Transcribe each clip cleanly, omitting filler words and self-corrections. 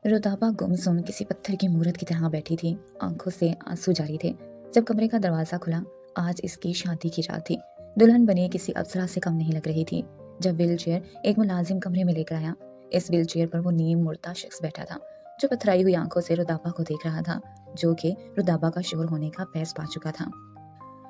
रुदाबा गुमसुम किसी पत्थर की मूरत की तरह बैठी थी, आंखों से आंसू जारी थे। जब कमरे का दरवाजा खुला, आज इसकी शादी की रात थी। दुल्हन बनी किसी अप्सरा से कम नहीं लग रही थी। जब व्हीलचेयर एक मुलाजिम कमरे में लेकर आया, इस व्हीलचेयर पर वो नीम मुर्दा शख्स बैठा था, जो पथराई हुई आंखों से रुदाबा को देख रहा था, जो कि रुदाबा का शोर होने का पैस पा चुका था।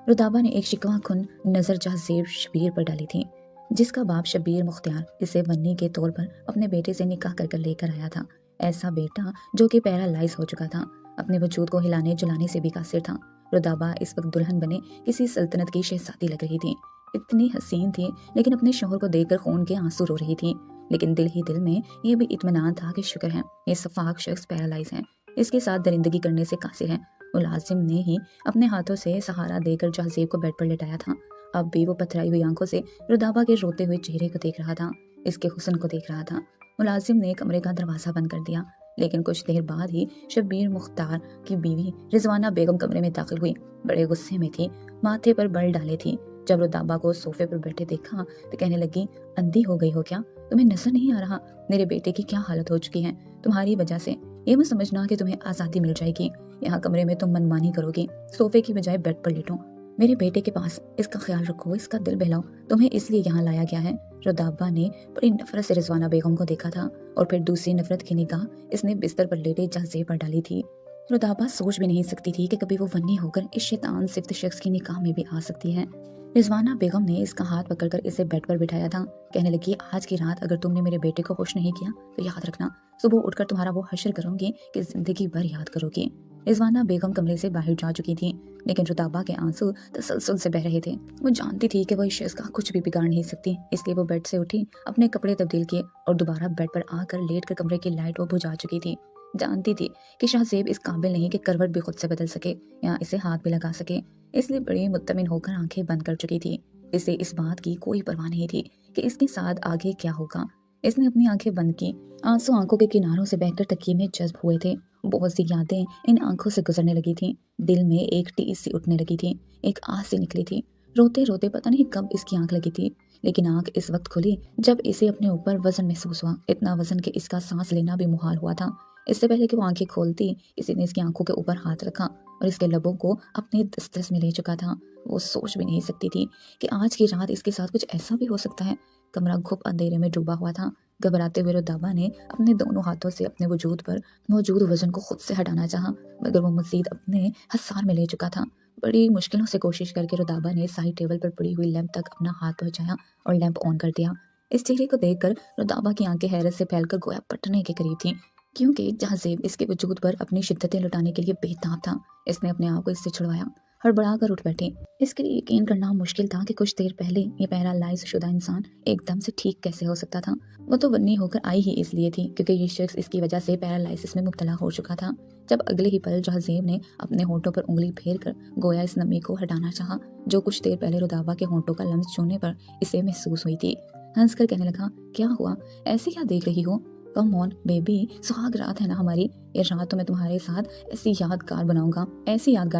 रुदाबा ने एक शिकवा खुन नजर जहाजेब शबीर पर डाली थी, जिसका बाप शबीर मुख्तियार इसे वन्नी के तौर पर अपने बेटे से निकाह कर कर लेकर आया था। ऐसा बेटा जो कि पैरालाइज हो चुका था, अपने वजूद को हिलाने जुलाने से भी कासिर था। रुदाबा इस वक्त दुल्हन बने किसी सल्तनत की शहजादी लग रही थी। इतनी हसीन थी, लेकिन अपने शौहर को देखकर खून के आंसू रो रही थी। लेकिन दिल ही दिल में ये भी इत्मीनान था कि शुक्र है ये सफाक शख्स पैरालाइज है, इसके साथ दरिंदगी करने से कासिर है। मुलाजिम ने ही अपने हाथों से सहारा देकर जहाजेब को बेड पर लेटाया था। अब भी वो पथराई हुई आंखों से रुदाबा के रोते हुए चेहरे को देख रहा था, इसके हुस्न को देख रहा था। मुलाजिम ने कमरे का दरवाजा बंद कर दिया, लेकिन कुछ देर बाद ही शब्बीर मुख्तार की बीवी रिजवाना बेगम कमरे में दाखिल हुई। बड़े गुस्से में थी, माथे पर बल डाले थी। जब रुदाबा को सोफे पर बैठे देखा तो कहने लगी, अंधी हो गई हो क्या? तुम्हें नजर नहीं आ रहा मेरे बेटे की क्या हालत हो चुकी है तुम्हारी वजह से? ये मत समझना कि तुम्हें आज़ादी मिल जाएगी, यहाँ कमरे में तुम मनमानी करोगी। सोफे की बजाय बेड पर लेटो, मेरे बेटे के पास इसका ख्याल रखो, इसका दिल बहलाओ, तुम्हें इसलिए यहाँ लाया गया है। रुदाबा ने बड़ी नफरत से रिजवाना बेगम को देखा था, और फिर दूसरी नफरत की निगाह इसने बिस्तर पर लेटे जहाजेब पर डाली थी। रुदाबा सोच भी नहीं सकती थी कि कभी वो वन्नी होकर इस शैतान सिफ्त शख्स की निगाह में भी आ सकती है। रिजवाना बेगम ने इसका हाथ पकड़कर इसे बेड पर बिठाया था। कहने लगी, आज की रात अगर तुमने मेरे बेटे को खुश नहीं किया तो याद रखना, सुबह उठकर तुम्हारा वो हश्र करूंगी कि जिंदगी भर याद करोगी। रिजवाना बेगम कमरे से बाहर जा चुकी थी, लेकिन रुदाबा के आंसू तसलसल से बह रहे थे। वो जानती थी कि वो इस शख्स का कुछ भी बिगाड़ नहीं सकती, इसलिए वो बेड से उठी, अपने कपड़े तब्दील किए और दोबारा बेड पर आकर लेटकर कमरे की लाइट वो बुझा चुकी थी। जानती थी कि शाहजेब इस काबिल नहीं कि करवट भी खुद से बदल सके या इसे हाथ भी लगा सके, इसलिए बड़ी मुत्तमिन होकर आंखें बंद कर चुकी थी। इसे इस बात की कोई परवाह नहीं थी कि इसके साथ आगे क्या होगा। इसने अपनी आंखें बंद की, आंसू आंखों के किनारों से बहकर तकिए में जज्ब हुए थे। बहुत सी यादें इन आंखों से गुजरने लगी थीं। दिल में एक टीस सी उठने लगी थी, एक आस सी निकली थी। रोते रोते पता नहीं कब इसकी आंख लगी थी, लेकिन आंख इस वक्त खुली जब इसे अपने ऊपर वजन महसूस हुआ, इतना वजन कि इसका सांस लेना भी मुहाल हुआ था। इससे पहले कि वो आंखें खोलती, किसी ने इसकी आंखों के ऊपर हाथ रखा और इसके लबों को अपने दस्तरस में ले चुका था। वो सोच भी नहीं सकती थी कि आज की रात इसके साथ कुछ ऐसा भी हो सकता है। कमरा घुप अंधेरे में डूबा हुआ था। घबराते हुए रुदाबा ने अपने दोनों हाथों से अपने वजूद पर मौजूद वजन को खुद से हटाना चाहा, मगर वो मजीद अपने हसार में ले चुका था। बड़ी मुश्किलों से कोशिश करके रुदाबा ने साइड टेबल पर पड़ी हुई लैंप तक अपना हाथ पहुंचाया और लैंप ऑन कर दिया। इस चेहरे को देखकर रुदाबा की आंखें हैरत से फैलकर गोया पटने के करीब थीं, क्योंकि जहाजेब इसके वजूद पर अपनी शिद्दतें लुटाने के लिए बेताब था। इसने अपने आप को इससे छुड़वाया, हड़बड़ा कर उठ बैठी। इसके लिए यकीन करना मुश्किल था कि कुछ देर पहले ये पैरालाइज शुदा इंसान एकदम से ठीक कैसे हो सकता था। वो तो वन्नी होकर आई ही इसलिए थी क्योंकि ये शख्स इसकी वजह से पैरालाइसिस में मुब्तला हो चुका था। जब अगले ही पल जहाजेब ने अपने होंठों पर उंगली फेर कर गोया इस नमी को हटाना चाहा, जो कुछ देर पहले रुदाबा के होंठों का लम्स छूने पर इसे महसूस हुई थी। हंस कर कहने लगा, क्या हुआ, ऐसे क्या देख रही हो? कम ऑन बेबी, सुहाग रात है ना हमारी, ये रात तो मैं तुम्हारे साथ ऐसी यादगार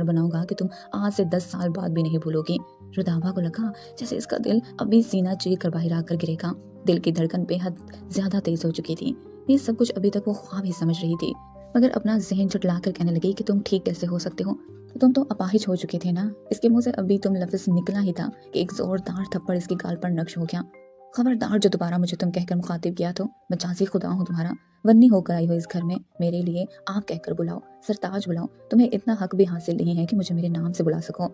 बनाऊंगा कि तुम आज से 10 साल बाद भी नहीं भूलोगी। रुदाबा को लगा जैसे इसका दिल अभी सीना चीर कर बाहर आकर गिरेगा। दिल की धड़कन बेहद ज्यादा तेज हो चुकी थी। ये सब कुछ अभी तक वो ख्वाब ही समझ रही थी, मगर अपना जहन झुठला कर कहने लगी कि तुम ठीक कैसे हो सकते हो, तुम तो अपाहिज हो चुके थे ना। इसके मुंह से अभी तुम लफ्ज निकला ही था कि एक जोरदार थप्पड़ इसके गाल पर नक्श हो गया। खबरदार, जो दोबारा मुझे तुम कहकर मुखातिब किया तो मैं जाजी खुदा हूँ तुम्हारा। वन्नी होकर आई हो इस घर में, मेरे लिए आप कहकर बुलाओ, सरताज बुलाओ। तुम्हें इतना हक भी हासिल नहीं है कि मुझे मेरे नाम से बुला सको।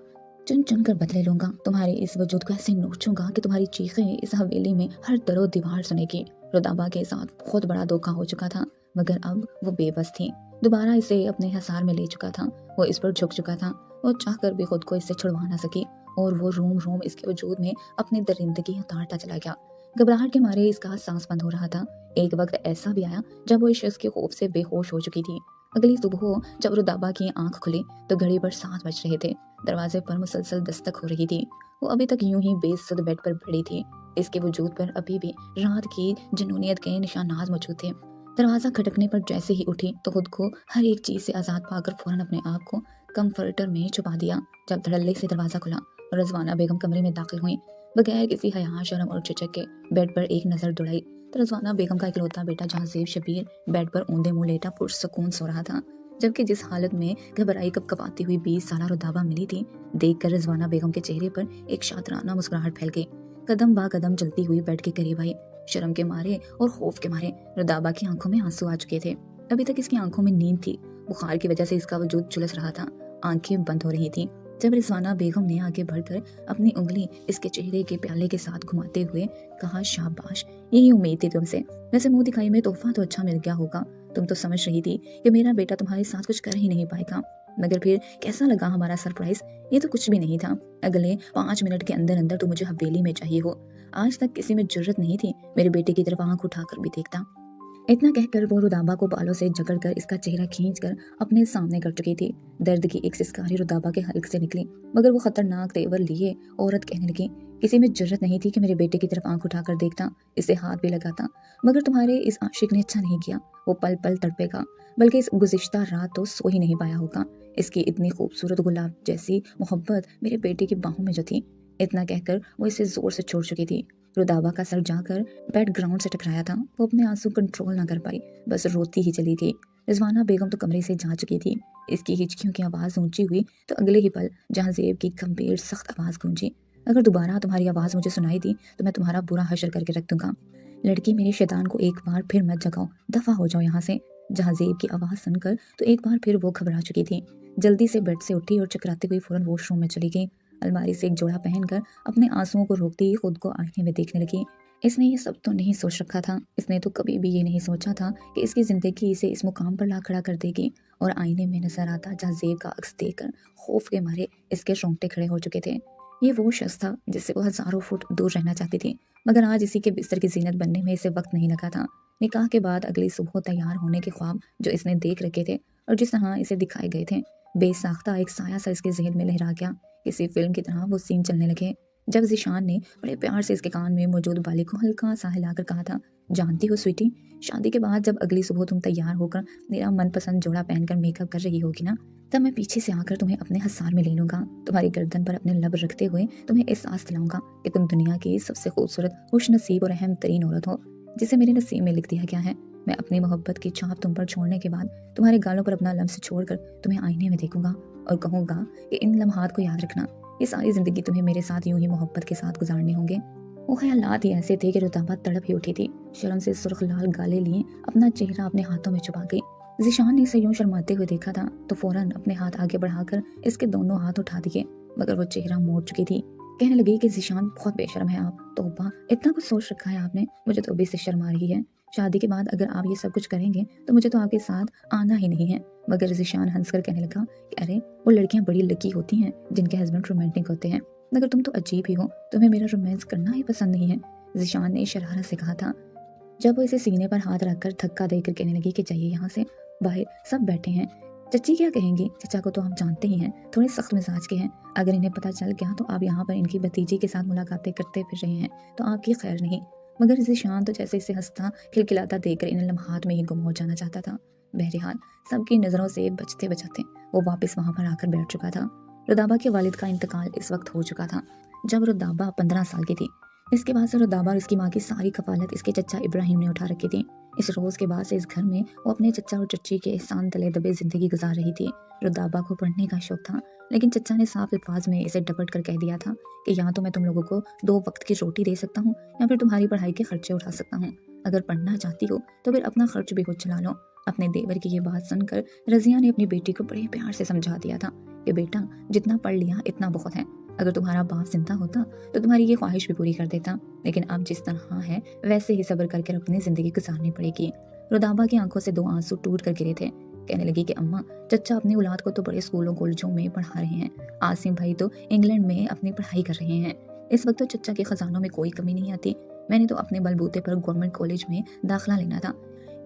चुन चुन कर बदले लूंगा, तुम्हारे इस वजूद को ऐसे नोचूंगा कि तुम्हारी चीखें इस हवेली में हर दरो दीवार सुनेगी। रुदाबा के साथ बहुत बड़ा धोखा हो चुका था, मगर अब वो बेबस थी। दोबारा इसे अपने हसार में ले चुका था। वो इस पर झुक चुका था। वो चाह कर भी खुद को इससे छुड़वा ना सकी, और वो रोम रोम इसके वजूद में अपनी दरिंदगी उतारता चला गया। घबराहट के मारे इसका सांस बंद हो रहा था। एक वक्त ऐसा भी आया जब वो इस शख्स के खौफ से बेहोश हो चुकी थी। अगली सुबह जब रुदाबा की आंख खुली तो घड़ी पर 7 बज रहे थे। दरवाजे पर मुसलसल दस्तक हो रही थी। वो अभी तक यूं ही बेसुध बेड पर पड़ी थी। इसके वजूद पर अभी भी रात की जुनूनियत के निशानात मौजूद थे। दरवाजा खटकने पर जैसे ही उठी तो खुद को हर एक चीज से आजाद पाकर फौरन अपने आप को कंफर्टर में छुपा दिया। जब धड़ल्ले से दरवाजा खुला और रिजवाना बेगम कमरे में दाखिल हुई बगैर किसी हया, शर्म और झिझक के बेड पर एक नज़र दौड़ाई तो रज़वाना बेगम का इकलौता बेटा जहाज़ेब शबीर बेड पर औंधे मुंह लेटा पुरसुकून सो रहा था, जबकि जिस हालत में घबराई कपकपाती हुई 20 साला रुदाबा मिली थी, देखकर रज़वाना बेगम के चेहरे पर एक शातराना मुस्कुराहट फैल गई। कदम बा कदम चलती हुई बेड के करीब आई। शर्म के मारे और खौफ के मारे रुदाबा की आंखों में आंसू आ चुके थे। अभी तक इसकी आंखों में नींद थी, बुखार की वजह से इसका वजूद झुलस रहा था, आंखें बंद हो रही थी। जब रिजवाना बेगम ने आगे बढ़कर अपनी उंगली इसके चेहरे के प्याले के साथ घुमाते हुए कहा, शाबाश, यही उम्मीद थी तुमसे। वैसे मुंह दिखाई में तोहफा तो अच्छा मिल गया होगा। तुम तो समझ रही थी कि मेरा बेटा तुम्हारे साथ कुछ कर ही नहीं पाएगा, मगर फिर कैसा लगा हमारा सरप्राइज? ये तो कुछ भी नहीं था। अगले 5 मिनट के अंदर अंदर तुम मुझे हवेली में चाहिए हो। आज तक किसी में जुर्रत नहीं थी मेरे बेटे की तरफ आंख उठाकर भी देखता। इतना कहकर वो रुदाबा को बालों से जकड़कर इसका चेहरा खींचकर अपने सामने कर चुकी थी। दर्द की एक सिसकारी रुदाबा के हल्क से निकली, मगर वो खतरनाक तेवर लिए औरत कहने लगी, किसी में जरूरत नहीं थी कि मेरे बेटे की तरफ आंख उठाकर देखता, इसे हाथ भी लगाता, मगर तुम्हारे इस आशिक ने अच्छा नहीं किया। वो पल पल तड़पेगा, बल्कि इस गुज़िश्ता रात तो सो ही नहीं पाया होगा। इसकी इतनी खूबसूरत गुलाब जैसी मोहब्बत मेरे बेटे की बाहों में जो थी। इतना कहकर वो इसे जोर से छोड़ चुकी थी। रुदाबा का सर जाकर बेड ग्राउंड से टकराया था। वो अपने आंसू कंट्रोल ना कर पाई, बस रोती ही चली थी। रिजवाना बेगम तो कमरे से जा चुकी थी। इसकी हिचकियों की आवाज़ ऊंची हुई तो अगले ही पल जहाज़ेब की गंभीर सख्त आवाज़ गूंजी, अगर दोबारा तुम्हारी आवाज़ मुझे सुनाई दी तो मैं तुम्हारा बुरा हशर करके रख दूंगा। लड़की, मेरे शैतान को एक बार फिर मत जगाओ, दफा हो जाओ यहाँ से। जहाज़ेब की आवाज़ सुनकर तो एक बार फिर वो घबरा चुकी थी। जल्दी से बेड से उठी और चकराते हुए फौरन वॉशरूम में चली गई। अलमारी से एक जोड़ा पहनकर अपने आंसुओं को रोकती ही खुद को आईने में देखने लगी। इसने ये सब तो नहीं सोच रखा था। इसने तो कभी भी ये नहीं सोचा था कि इसकी जिंदगी इसे इस मुकाम पर ला खड़ा कर देगी। और आईने में नजर आता जहाज़ेब का अक्स देखकर खौफ के मारे इसके रोंगटे खड़े हो चुके थे। ये वो शख्स था जिससे वो हजारों फुट दूर रहना चाहती थी, मगर आज इसी के बिस्तर की जीनत बनने में इसे वक्त नहीं लगा था। निकाह के बाद अगली सुबह तैयार होने के ख्वाब जो इसने देख रखे थे और जिस तरह इसे दिखाए गए थे, बेसाख्ता एक साया सा इसके जहन में लहरा गया। किसी फिल्म की तरह वो सीन चलने लगे। जब ज़ीशान ने बड़े प्यार से इसके कान में मौजूद बाली को हल्का सा हिलाकर कहा था, जानती हो स्वीटी, शादी के बाद जब अगली सुबह तुम तैयार होकर मेरा मनपसंद जोड़ा पहनकर मेकअप कर रही होगी ना, तब मैं पीछे से आकर तुम्हें अपने हसार में ले लूंगा, तुम्हारी गर्दन पर अपने लब रखते हुए तुम्हें एहसास दिलाऊंगा कि तुम दुनिया की सबसे खूबसूरत, खुशनसीब और अहम तरीन औरत हो, जिसे मेरे नसीब में लिख दिया गया है। मैं अपनी मोहब्बत की छाप तुम पर छोड़ने के बाद तुम्हारे गालों पर अपना लम्स छोड़कर तुम्हें आईने में देखूंगा और कहूंगा कि इन लम्हात को याद रखना। ये सारी जिंदगी तुम्हें मेरे साथ यूं ही मोहब्बत के साथ गुजारने होंगे। वो ख्यालात ही ऐसे थे कि रुताबा तड़प ही उठी थी। शर्म से सुर्ख लाल गाले लिए अपना चेहरा अपने हाथों में छुपा गई। ज़ीशान ने इसे यूं शर्माते हुए देखा था तो फौरन अपने हाथ आगे बढ़ाकर इसके दोनों हाथ उठा दिए, मगर वो चेहरा मोड़ चुकी थी। कहने लगी कि ज़ीशान, बहुत बेशर्म है आप, तौबा, इतना कुछ सोच रखा है आपने, मुझे तो अभी से शर्म आ रही है। शादी के बाद अगर आप ये सब कुछ करेंगे तो मुझे तो आपके साथ आना ही नहीं है। मगर ज़ीशान हंसकर कहने लगा कि अरे, वो लड़कियां बड़ी लकी होती हैं जिनके हस्बैंड रोमांटिक होते हैं, मगर तुम तो अजीब ही हो, तुम्हें मेरा रोमांस करना ही पसंद नहीं है। ज़ीशान ने शरारत से कहा था। जब वो इसे सीने पर हाथ रखकर धक्का देकर कहने लगी कि जाइए यहाँ से, बाहर सब बैठे हैं, चच्ची क्या कहेंगी? चचा को तो आप जानते ही हैं, थोड़े सख्त मिजाज के हैं। अगर इन्हें पता चल गया तो आप यहाँ पर इनकी भतीजी के साथ मुलाकातें करते फिर रहे हैं तो आपकी खैर नहीं। मगर ज़ीशान तो जैसे इसे हंसता खिलखिलाता देखकर इन लम्हात में ही गुम हो जाना चाहता था। बहरहाल सबकी नज़रों से बचते बचाते वो वापस वहाँ पर आकर बैठ चुका था। रुदाबा के वालिद का इंतकाल इस वक्त हो चुका था जब रुदाबा 15 साल की थी। इसके बाद से रुदाबा और इसकी माँ की सारी कफालत इसके चचा इब्राहिम ने उठा रखी थी। इस रोज़ के बाद से इस घर में वो अपने चचा और चच्ची के एहसान तले दबे जिंदगी गुजार रही थी। रुदाबा को पढ़ने का शौक था, लेकिन चचा ने साफ अल्फाज में इसे डपट कर कह दिया था कि या तो मैं तुम लोगों को 2 वक्त की रोटी दे सकता हूँ या फिर तुम्हारी पढ़ाई के खर्चे उठा सकता हूँ। अगर पढ़ना चाहती हो तो फिर अपना खर्च भी खुद चला लो। अपने देवर की ये बात सुनकर रजिया ने अपनी बेटी को बड़े प्यार से समझा दिया था कि बेटा, जितना पढ़ लिया इतना बहुत है। अगर तुम्हारा बाप जिंदा होता तो तुम्हारी ये ख्वाहिश भी पूरी कर देता, लेकिन अब जिस तरह है वैसे ही सब्र करके अपनी जिंदगी गुजारनी पड़ेगी। रुदाबा की आंखों से 2 आंसू टूट कर गिरे थे। कहने लगी कि अम्मा, चचा अपनी औलाद को तो बड़े स्कूलों कॉलेजों में पढ़ा रहे हैं, आसिम भाई तो इंग्लैंड में अपनी पढ़ाई कर रहे हैं। इस वक्त तो चचा के खजानों में कोई कमी नहीं आती। मैंने तो अपने बलबूते पर गवर्नमेंट कॉलेज में दाखिला लेना था,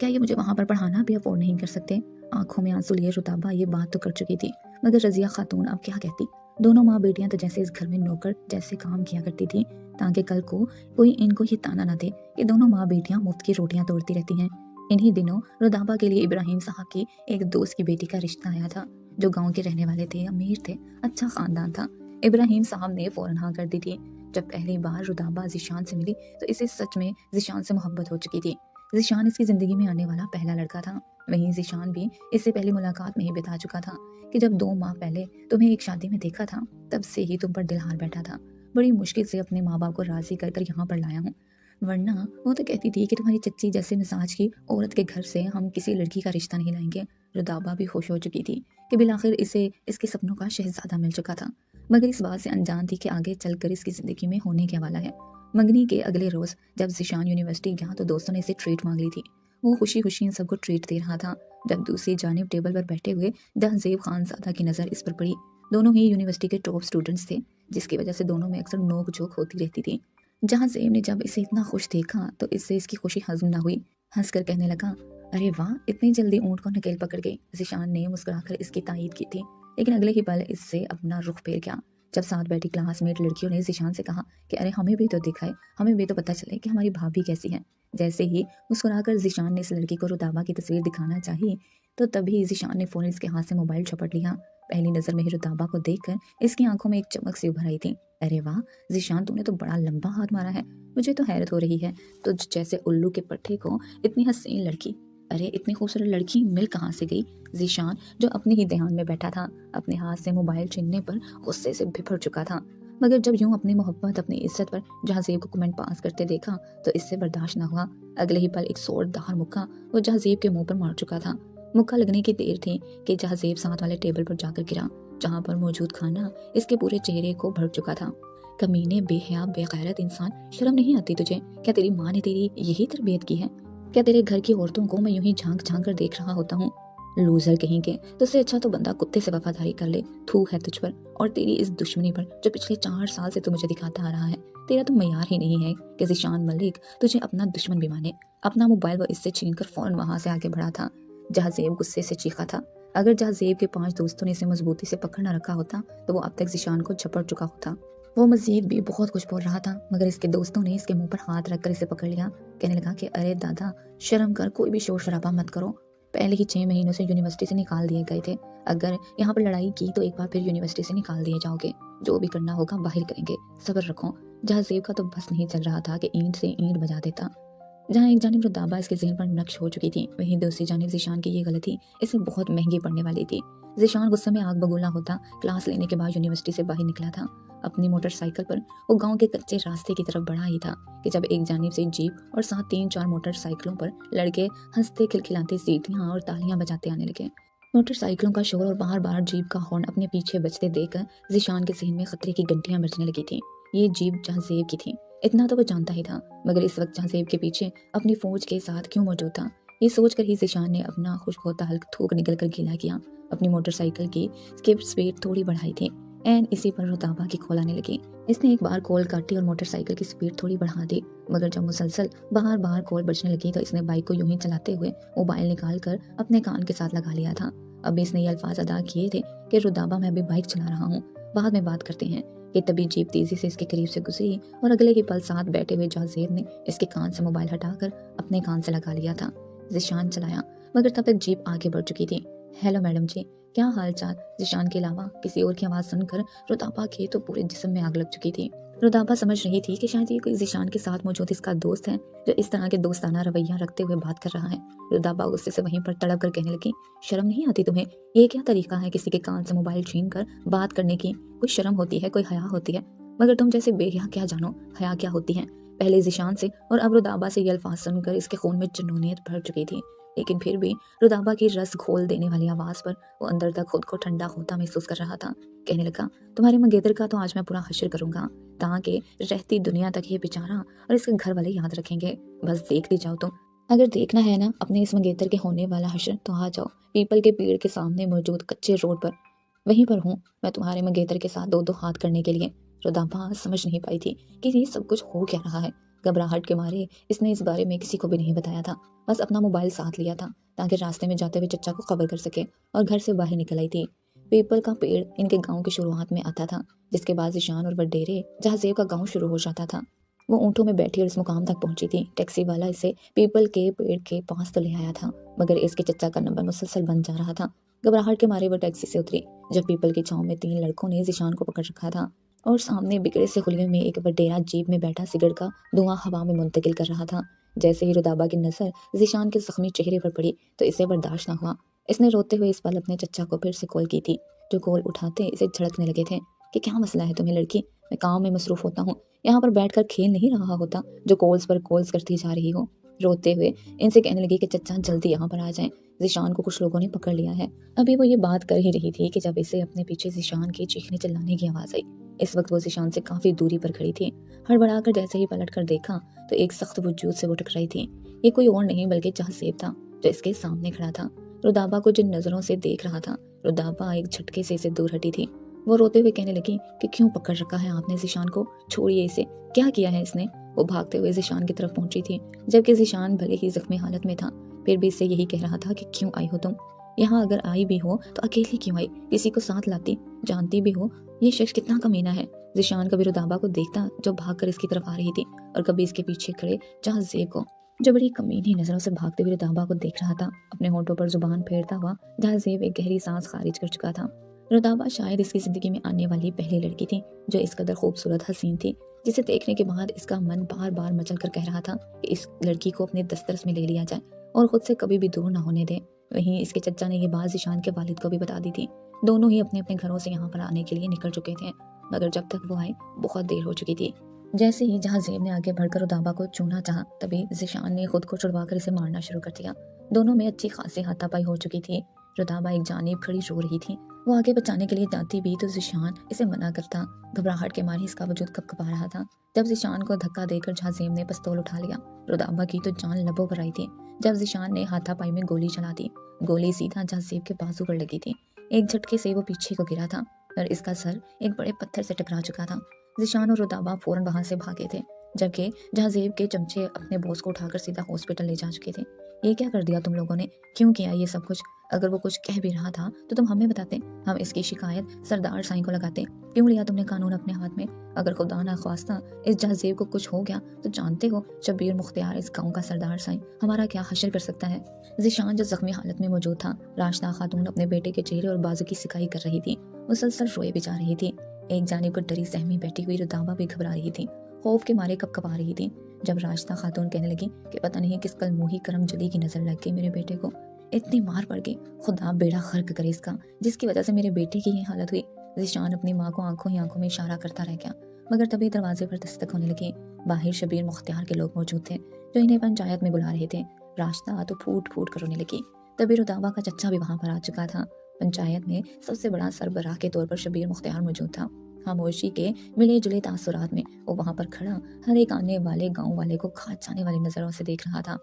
क्या ये मुझे वहाँ पर पढ़ाना भी अफोर्ड नहीं कर सकते? आंखों में आंसू लिए रुताबा ये बात तो कर चुकी थी, मगर रजिया खातून अब क्या कहती। दोनों माँ बेटियां तो जैसे इस घर में नौकर जैसे काम किया करती थी, ताकि कल को कोई इनको ये ताना ना दे कि दोनों माँ बेटियां मुफ्त की रोटियां तोड़ती रहती हैं। इन्हीं दिनों रुदाबा के लिए इब्राहिम साहब की एक दोस्त की बेटी का रिश्ता आया था, जो गाँव के रहने वाले थे, अमीर थे, अच्छा खानदान था। इब्राहिम साहब ने फौरन हाँ कर दी थी। जब पहली बार रुदाबा ज़ीशान से मिली तो इसे सच में ज़ीशान से मोहब्बत हो चुकी थी। ज़ीशान इसकी ज़िंदगी में आने वाला पहला लड़का था। वहीं ज़ीशान भी इससे पहली मुलाकात में ही बता चुका था कि जब 2 माह पहले तुम्हें एक शादी में देखा था, तब से ही तुम पर दिल हार बैठा था। बड़ी मुश्किल से अपने माँ बाप को राज़ी कर कर यहाँ पर लाया हूँ, वरना वो तो कहती थी कि तुम्हारी चच्ची जैसे मिजाज की औरत के घर से हम किसी लड़की का रिश्ता नहीं लाएंगे। रुदाबा भी खुश हो चुकी थी कि बिलाखिर इसे इसके सपनों का शहजादा मिल चुका था, मगर इस बात से अनजान थी कि आगे चलकर इसकी ज़िंदगी में होने क्या वाला है। मंगनी के अगले रोज़ जब ज़ीशान यूनिवर्सिटी गया तो दोस्तों ने इसे ट्रीट मांग ली थी। वो खुशी खुशी इन सबको ट्रीट दे रहा था जब दूसरी जानिब टेबल पर बैठे हुए जहाज़ेब खानज़ादा की नज़र इस पर पड़ी। दोनों ही यूनिवर्सिटी के टॉप स्टूडेंट्स थे, जिसकी वजह से दोनों में अक्सर नोक झोंक होती रहती थी। जहाज़ेब ने जब इसे इतना खुश देखा तो इससे इसकी खुशी हजम ना हुई। हंस कर कहने लगा, अरे वाह, इतनी जल्दी ऊँट को नकेल पकड़ गई। ज़ीशान ने मुस्कुराकर इसकी तायीद की थी, लेकिन अगले ही पल इससे अपना रुख फेर गया जब साथ बैठी क्लासमेट लड़कियों ने ज़ीशान से कहा कि अरे हमें भी तो दिखाए, हमें भी तो पता चले कि हमारी भाभी कैसी है। जैसे ही मुस्कुराकर ज़ीशान ने इस लड़की को रुदाबा की तस्वीर दिखाना चाही तो तभी ज़ीशान ने फ़ौरन इसके हाथ से मोबाइल झपट लिया। पहली नज़र में ही रुदाबा को देखकर इसकी आंखों में एक चमक सी उभर आई थी। अरे वाह ज़ीशान, तूने तो बड़ा लंबा हाथ मारा है। मुझे तो हैरत हो रही है, तो जैसे उल्लू के पट्टे को इतनी हसीन लड़की, अरे इतनी खूबसूरत लड़की मिल कहाँ से गई। ज़ीशान जो अपने ही ध्यान में बैठा था, अपने हाथ से मोबाइल छीनने पर गुस्से से बिफर चुका था, मगर जब यूं अपनी मोहब्बत अपनी इज्जत पर जहाज़ेब को कमेंट पास करते देखा तो इससे बर्दाश्त न हुआ। अगले ही पल एक जोरदार मुक्का वो जहाज़ेब के मुंह पर मार चुका था। मुक्का लगने की देर थी कि जहाज़ेब साथ वाले टेबल पर जाकर गिरा, जहाँ पर मौजूद खाना इसके पूरे चेहरे को भर चुका था। कमीने, बेहया, बेगैरत इंसान, शर्म नहीं आती तुझे? क्या तेरी माँ ने तेरी यही तरबियत की है? क्या तेरे घर की औरतों को मैं यूं ही झांक झांक कर देख रहा होता हूँ? लूजर कहीं के, तुझसे अच्छा तो बंदा कुत्ते से वफादारी कर ले। थू है तुझ पर और तेरी इस दुश्मनी पर जो पिछले 4 साल से तू मुझे दिखाता आ रहा है। तेरा तो मयार ही नहीं है कि ज़ीशान मलिक तुझे अपना दुश्मन भी माने। अपना मोबाइल वो इससे छीनकर फौरन वहां से आगे बढ़ा था। जहाज़ेब गुस्से से चीखा था। अगर जहाज़ेब के 5 दोस्तों ने इसे मजबूती से पकड़ न रखा होता तो वो अब तक ज़ीशान को झपट चुका होता। वो मजीद भी बहुत कुछ बोल रहा था, मगर इसके दोस्तों ने इसके मुंह पर हाथ रखकर इसे पकड़ लिया। कहने लगा कि अरे दादा, शर्म कर, कोई भी शोर शराबा मत करो। पहले ही 6 महीनों से यूनिवर्सिटी से निकाल दिए गए थे। अगर यहाँ पर लड़ाई की तो एक बार फिर यूनिवर्सिटी से निकाल दिए जाओगे। जो भी करना होगा बाहर करेंगे, सब्र रखो। जहाज़ेब का तो बस नहीं चल रहा था कि ईंट से ईंट बजा देता। जहाँ एक जानिब रुदाबा इसके ज़हन पर नक्श हो चुकी थी, वहीं दूसरी जानिब ज़ीशान की ये गलती इसे बहुत महंगी पड़ने वाली थी। ज़ीशान गुस्से में आग बबूला होता क्लास लेने के बाद यूनिवर्सिटी से बाहर निकला था। अपनी मोटरसाइकिल पर वो गांव के कच्चे रास्ते की तरफ बढ़ा ही था कि जब एक जानिब से जीप और साथ 3-4 मोटरसाइकिलों पर लड़के हंसते खिलखिलाते सीटियां और तालियां बजाते आने लगे। मोटरसाइकिलों का शोर और बार बार जीप का हॉर्न अपने पीछे बजते देखकर ज़ीशान के ज़हन में खतरे की घंटियां बजने लगी थी। ये जीप जहाज़ेब की थी, इतना तो वो जानता ही था, मगर इस वक्त जहाज़ेब के पीछे अपनी फौज के साथ क्यों मौजूद था, ये सोचकर ही ज़ीशान ने अपना खुश्क होता हल्का थूक निकल कर गीला किया। अपनी मोटरसाइकिल की स्पीड थोड़ी बढ़ाई थी। एन इसी पर रुदाबा की कॉल आने लगी। इसने एक बार कॉल काटी और मोटरसाइकिल की स्पीड थोड़ी बढ़ा दी, मगर जब मुसलसल बार बार कॉल बजने लगी तो इसने बाइक को यूं ही चलाते हुए मोबाइल निकाल कर अपने कान के साथ लगा लिया था। अब इसने ये अल्फाज अदा किए थे कि रुदाबा, मैं अभी बाइक चला रहा हूँ, बाद में बात करते हैं। कि तभी जीप तेजी से इसके करीब से गुजरी और अगले ही पल साथ बैठे हुए जहाज़ेब ने इसके कान से मोबाइल हटाकर अपने कान से लगा लिया था। ज़ीशान चलाया, मगर तब तक जीप आगे बढ़ चुकी थी। हेलो मैडम जी, क्या हाल चाल? ज़ीशान के अलावा किसी और की आवाज़ सुनकर रुदाबा के तो पूरे जिस्म में आग लग चुकी थी। रुदाबा समझ रही थी कि शायद ये कोई ज़ीशान के साथ मौजूद इसका दोस्त है जो इस तरह के दोस्ताना रवैया रखते हुए बात कर रहा है। रुदाबा गुस्से से वहीं पर तड़प कर कहने लगी, शर्म नहीं आती तुम्हें? ये क्या तरीका है किसी के कान से मोबाइल छीन कर बात करने की? कोई शर्म होती है, कोई हया होती है? मगर तुम जैसे बेहया क्या जानो हया क्या होती है। पहले ज़ीशान से और अब रुदाबा से ये अल्फाज सुनकर इसके खून में जुनूनियत भर चुकी थी, लेकिन फिर भी रुदाबा की रस घोल देने वाली आवाज़ पर वो अंदर तक खुद को ठंडा होता महसूस कर रहा था। कहने लगा, तुम्हारे मंगेतर का तो आज मैं पूरा हश्र करूंगा, ताकि रहती दुनिया तक ये बेचारा और इसके घर वाले याद रखेंगे। बस देख ली जाओ तुम। अगर देखना है ना अपने इस मंगेतर के होने वाला हश्र, तो आ जाओ पीपल के पेड़ के सामने मौजूद कच्चे रोड पर, वहीं पर हूँ मैं तुम्हारे मंगेतर के साथ 2-2 हाथ करने के लिए। रुदाबा समझ नहीं पाई थी कि ये सब कुछ हो क्या रहा है। घबराहट के मारे इसने इस बारे में किसी को भी नहीं बताया था, बस अपना मोबाइल साथ लिया था ताकि रास्ते में जाते हुए चचा को खबर कर सके, और घर से बाहर निकल आई थी। पीपल का पेड़ इनके गांव की शुरुआत में आता था, जिसके बाद ईशान और वडेरे जहाज़ेब का गांव शुरू हो जाता था। वो ऊँटों में बैठी और इस मुकाम तक पहुंची थी। टैक्सी वाला इसे पीपल के पेड़ के पास तो ले आया था, मगर इसके चचा का नंबर मुसलसल बन जा रहा था। घबराहट के मारे वो टैक्सी से उतरी जब पीपल की छांव में 3 लड़कों ने ज़ीशान को पकड़ रखा था اور سامنے بگڑے سے خلیے میں ایک وڈیرا جیپ میں بیٹھا سگڑ کا دھواں ہوا میں منتقل کر رہا تھا۔ جیسے ہی رودابا کی نظر ذیشان کے زخمی چہرے پر پڑی تو اسے برداشت نہ ہوا۔ اس نے روتے ہوئے اس پل اپنے چچا کو پھر سے کال کی تھی، جو کال اٹھاتے اسے جھڑکنے لگے تھے کہ کیا مسئلہ ہے تمہیں لڑکی، میں کام میں مصروف ہوتا ہوں، یہاں پر بیٹھ کر کھیل نہیں رہا ہوتا جو کالز پر کالز کرتی جا رہی ہو۔ روتے ہوئے ان سے کہنے لگی کہ چچا جلدی یہاں پر آ جائیں، ذیشان کو کچھ لوگوں نے پکڑ لیا ہے۔ ابھی وہ یہ بات کر ہی رہی تھی کہ جب اسے اپنے پیچھے ذیشان کے چیخنے چلانے کی آواز آئی۔ اس وقت وہ ذیشان سے کافی دوری پر کھڑی تھی۔ ہڑبڑا کر جیسے ہی پلٹ کر دیکھا تو ایک سخت وجود سے وہ ٹکرائی تھی۔ یہ کوئی اور نہیں بلکہ جہازیب تھا جو اس کے سامنے کھڑا تھا۔ رودابا کو جن نظروں سے دیکھ رہا تھا، رودابا ایک جھٹکے سے اسے دور ہٹی تھی۔ وہ روتے ہوئے کہنے لگی کہ کیوں پکڑ رکھا ہے آپ نے ذیشان کو، چھوڑیے اسے، کیا کیا ہے اس نے۔ وہ بھاگتے ہوئے ذیشان کی طرف پہنچی تھی، جبکہ ذیشان بھلے ہی زخمی حالت میں تھا پھر بھی اس سے یہی کہہ رہا تھا کہ کیوں آئی ہو تم یہاں، اگر آئی بھی ہو تو اکیلی کیوں آئی، کسی کو ساتھ لاتی، جانتی بھی ہو یہ شخص کتنا کمینہ ہے۔ ذیشان کبھی رودابا کو دیکھتا جو بھاگ کر اس کی طرف آ رہی تھی، اور کبھی اس کے پیچھے کھڑے جہازیب کو جو بڑی کمینی نظروں سے بھاگتے ہوئے رودابا کو دیکھ رہا تھا۔ اپنے ہونٹوں پر زبان پھیرتا ہوا جہازیب ایک گہری سانس خارج کر چکا تھا۔ رودابا شاید اس کی زندگی میں آنے والی پہلی لڑکی تھی جو اس قدر خوبصورت حسین تھی، جسے دیکھنے کے بعد اس کا من بار بار مچل کر کہہ رہا تھا کہ اس لڑکی کو اپنے دسترس میں لے لیا جائے اور خود سے کبھی بھی دور نہ ہونے دے۔ وہیں اس کے چچا نے یہ بات ذیشان کے والد کو بھی بتا دی تھی۔ دونوں ہی اپنے اپنے گھروں سے یہاں پر آنے کے لیے نکل چکے تھے، مگر جب تک وہ آئے بہت دیر ہو چکی تھی۔ جیسے ہی جہازیب نے آگے بڑھ کر رودابا کو چھونا چاہا، تبھی ذیشان نے خود کو چھڑوا کر اسے مارنا شروع کر دیا۔ دونوں میں اچھی خاصی ہاتھا پائی ہو چکی تھی۔ رودابا ایک جانب کھڑی رو رہی تھی، وہ آگے بچانے کے لیے جاتی بھی تو ذیشان اسے منع کرتا۔ گھبراہٹ کے مارے اس کا وجود کپ کپا رہا تھا۔ جب ذیشان کو دھکا دے کر جہازیب نے پستول اٹھا لیا، رودابا کی تو جان لبوں پر آئی تھی جب ذیشان نے ہاتھا پائی میں گولی چلا دی۔ گولی سیدھا جہازیب کے بازو پر لگی تھی۔ ایک جھٹکے سے وہ پیچھے کو گرا تھا اور اس کا سر ایک بڑے پتھر سے ٹکرا چکا تھا۔ ذیشان اور رودابا فوراً وہاں سے بھاگے تھے، جبکہ جہازیب کے چمچے اپنے بوس کو اٹھا کر سیدھا ہاسپٹل لے جا چکے تھے۔ یہ کیا کر دیا تم لوگوں نے، کیوں کیا یہ سب کچھ؟ اگر وہ کچھ کہہ بھی رہا تھا تو تم ہمیں بتاتے، ہم اس کی شکایت سردار سائیں کو لگاتے۔ کیوں لیا تم نے قانون اپنے ہاتھ میں؟ اگر خدا نہ خواستہ اس جہازیب کو کچھ ہو گیا تو جانتے ہو شبیر مختار اس گاؤں کا سردار سائیں ہمارا کیا حشر کر سکتا ہے۔ ذیشان جو زخمی حالت میں موجود تھا، راشدہ خاتون اپنے بیٹے کے چہرے اور بازو کی سکائی کر رہی تھی، مسلسل روئے بھی جا رہی تھی۔ ایک جانب کو ڈری سہمی بیٹھی ہوئی رودابا بھی گھبرا رہی تھی، خوف کے مارے کپ کپا رہی تھی۔ جب راشدہ خاتون کہنے لگی کہ پتہ نہیں کس کل موہی کرم جلی کی نظر لگ گئی میرے بیٹے کو، اتنی مار پڑ گئی، خدا بیڑا غرق کرے اس کا، جس کی وجہ سے میرے بیٹے کی یہ حالت ہوئی۔ ذیشان اپنی ماں کو آنکھوں ہی آنکھوں میں اشارہ کرتا رہ گیا، مگر تبھی دروازے پر دستک ہونے لگی۔ باہر شبیر مختار کے لوگ موجود تھے جو انہیں پنچایت میں بلا رہے تھے۔ راشدہ تو پھوٹ پھوٹ کر رونے لگی۔ تبھی رودابا کا چچا بھی وہاں پر آ چکا تھا۔ پنچایت میں سب سے بڑا سربراہ کے طور پر شبیر مختار موجود تھا۔ خاموشی کے ملے جلے تاثرات میں وہ وہاں پر کھڑا ہر ایک آنے والے گاؤں والے کو کھانچ جانے والی نظروں سے دیکھ رہا تھا۔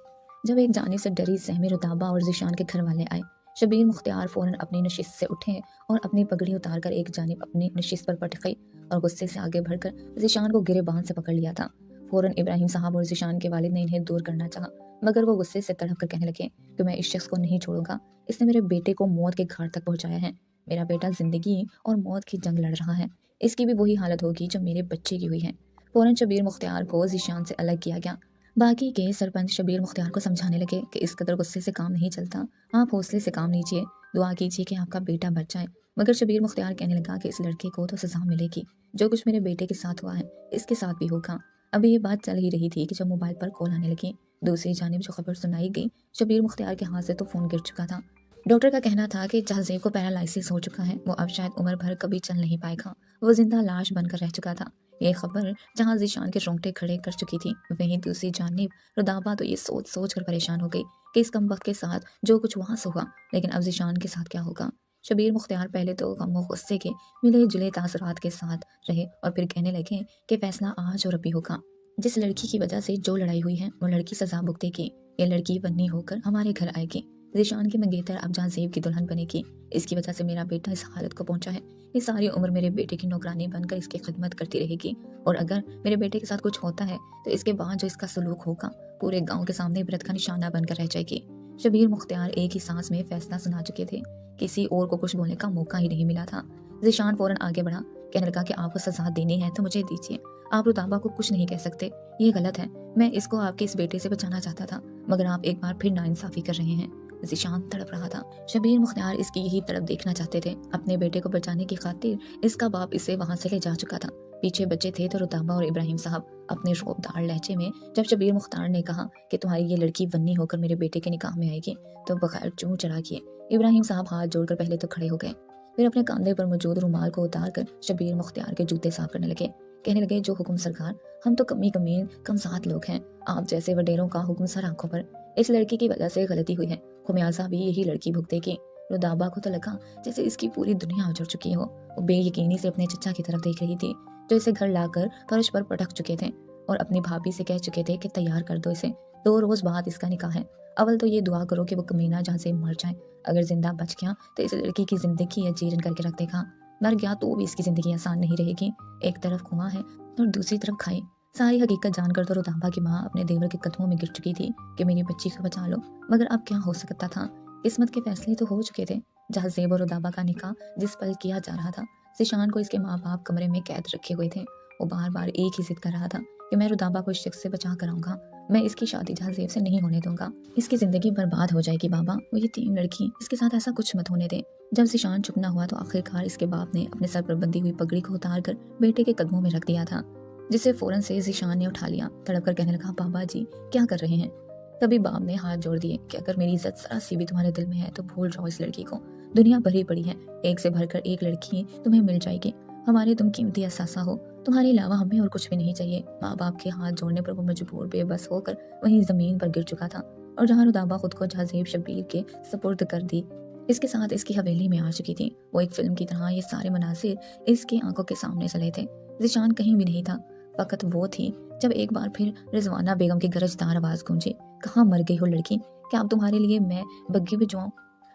جب ایک جانب سے ڈری سہمی رودابا اور ذیشان کے گھر والے آئے، شبیر مختار فوراً اپنی نشست سے اٹھے اور اپنی پگڑی اتار کر ایک جانب اپنی نشست پر پٹک گئی اور غصے سے آگے بڑھ کر ذیشان کو گرے باندھ سے پکڑ لیا تھا۔ فوراً ابراہیم صاحب اور ذیشان کے والد نے انہیں دور کرنا چاہا، مگر وہ غصے سے تڑپ کر کہنے لگے کہ میں اس شخص کو نہیں چھوڑوں گا، اس نے میرے بیٹے کو موت کے گھاٹ تک پہنچایا ہے، میرا بیٹا زندگی اور موت کی جنگ لڑ رہا ہے، اس کی بھی وہی حالت ہوگی جو میرے بچے کی ہوئی ہے۔ فوراً شبیر مختار کو ذیشان سے الگ کیا گیا۔ باقی کے سرپنچ شبیر مختار کو سمجھانے لگے کہ اس قدر غصے سے کام نہیں چلتا، آپ حوصلے سے کام لیجیے، دعا کیجیے کہ آپ کا بیٹا بچ جائے۔ مگر شبیر مختار کہنے لگا کہ اس لڑکے کو تو سزا ملے گی، جو کچھ میرے بیٹے کے ساتھ ہوا ہے اس کے ساتھ بھی ہوگا۔ ابھی یہ بات چل ہی رہی تھی کہ جب موبائل پر کال آنے لگی۔ دوسری جانب جو خبر سنائی گئی، شبیر مختار کے ہاتھ سے تو فون گر چکا تھا۔ ڈاکٹر کا کہنا تھا کہ جہازیب کو پیرالائسس ہو چکا ہے، وہ اب شاید عمر بھر کبھی چل نہیں پائے گا، وہ زندہ لاش بن کر رہ چکا تھا۔ یہ خبر جہاں ذیشان کے رونگٹے کھڑے کر چکی تھی، وہیں دوسری جانب رودابا تو یہ سوچ سوچ کر پریشان ہو گئی کہ اس کم وقت کے ساتھ جو کچھ وہاں سے ہوا، لیکن اب ذیشان کے ساتھ کیا ہوگا۔ شبیر مختار پہلے تو غم و غصے کے ملے جلے تاثرات کے ساتھ رہے اور پھر کہنے لگے کہ فیصلہ آج اور ابھی ہوگا۔ جس لڑکی کی وجہ سے جو لڑائی ہوئی ہے وہ لڑکی سزا بھگتے گی، یہ لڑکی بنی ہو کر ہمارے گھر آئے گی، ذیشان کی منگیتر اب جہازیب کی دلہن بنے گی، اس کی وجہ سے میرا بیٹا اس حالت کو پہنچا ہے، یہ ساری عمر میرے بیٹے کی نوکرانی بن کر اس کی خدمت کرتی رہے گی، اور اگر میرے بیٹے کے ساتھ کچھ ہوتا ہے تو اس کے بعد جو اس کا سلوک ہوگا پورے گاؤں کے سامنے عبرت کا نشانہ بن کر رہ جائے گی۔ شبیر مختار ایک ہی سانس میں فیصلہ سنا چکے تھے، کسی اور کو کچھ بولنے کا موقع ہی نہیں ملا تھا۔ ذیشان فوراً آگے بڑھا، کہنے لگا کہ آپ کو سزا دینی ہے تو مجھے دیجیے، آپ رودابا کو کچھ نہیں کہہ سکتے، یہ غلط ہے، میں اس کو آپ کے اس بیٹے سے بچانا چاہتا تھا، مگر آپ ایک بار پھر ناانصافی کر رہے ہیں۔ ذیشان تڑپ رہا تھا، شبیر مختار اس کی یہی تڑپ دیکھنا چاہتے تھے۔ اپنے بیٹے کو بچانے کی خاطر اس کا باپ اسے وہاں سے لے جا چکا تھا، पीछे बच्चे थे तो रुताबा और इब्राहिम साहब अपने रौबदार लहजे में जब शबीर मुख्तार ने कहा कि तुम्हारी ये लड़की वन्नी होकर मेरे बेटे के निकाह में आएगी, तो बगैर चूं चढ़ा किए इब्राहिम साहब हाथ जोड़कर पहले तो खड़े हो गए, फिर अपने कंधे पर मौजूद रुमाल को उतार कर शबीर मुख्तार के जूते साफ करने लगे। कहने लगे, जो हुक्म सरकार, हम तो कमी कमीन कमसात लोग हैं, आप जैसे वडेरों का हुक्म सर आंखों पर। इस लड़की की वजह से गलती हुई है, खुमियाजा भी यही लड़की भुगतेगी। रुदाबा को तो लगा जैसे इसकी पूरी दुनिया उजड़ चुकी हो। वो बेयकीनी से अपने चचा की तरफ देख रही थी, जो इसे घर लाकर फर्श पर पटक चुके थे और अपनी भाभी से कह चुके थे कि तैयार कर दो इसे, 2 रोज बाद इसका निकाह है। अव्वल तो ये दुआ करो कि वो कमीना जहाँ से मर जाए, अगर जिंदा बच गया तो इस लड़की की जिंदगी अजीरन करके रख देगा, मर गया तो भी इसकी जिंदगी आसान नहीं रहेगी। एक तरफ कुआं है और दूसरी तरफ खाई। सारी हकीकत जानकर तो रुदाबा की माँ अपने देवर के कदमों में गिर चुकी थी कि मेरी बच्ची को बचा लो, मगर अब क्या हो सकता था। किस्मत के फैसले तो हो चुके थे। जहाँ ज़ेब और रुदाबा का निकाह जिस पल किया जा रहा था, ज़ीशान को इसके माँ बाप कमरे में कैद रखे हुए थे। वो बार बार एक ही जिद कर रहा था कि मैं रुदाबा को इस शख्स से बचा कर आऊंगा, मैं इसकी शादी जहाँ ज़ेब से नहीं होने दूंगा, इसकी जिंदगी बर्बाद हो जाएगी बाबा, वो यतीम लड़की, इसके साथ ऐसा कुछ मत होने दे। जब ज़ीशान चुप न हुआ तो आखिरकार इसके बाप ने अपने सर पर बंधी हुई पगड़ी को उतार कर बेटे के कदमों में रख दिया था, जिसे फौरन से ज़ीशान ने उठा लिया। तड़प कर कहने लगा, बाबा जी क्या कर रहे हैं। तभी बाप ने हाथ जोड़ दिए कि अगर मेरी इज्जत जरा सी भी तुम्हारे दिल में है तो भूल जाओ इस लड़की को, दुनिया भरी पड़ी है, एक से भरकर एक लड़की तुम्हें मिल जाएगी, हमारे तुम कीमती असासा हो, तुम्हारे अलावा हमें और कुछ भी नहीं चाहिए। माँ बाप के हाथ जोड़ने पर वो मजबूर बेबस होकर वहीं जमीन पर गिर चुका था और जहाँ रुदाबा खुद को जहाज़ेब शबीर के सपुर्द कर दी, इसके साथ इसकी हवेली में आ चुकी थी। वो एक फिल्म की तरह ये सारे मनासिर इसकी आंखों के सामने चले थे। ज़ीशान कहीं भी नहीं था, फकत वो थी जब एक बार फिर रिजवाना बेगम की गरजदार आवाज गूंजी, कहाँ मर गई हो लड़की, क्या अब तुम्हारे लिए मैं बग्गी भिजवाऊं।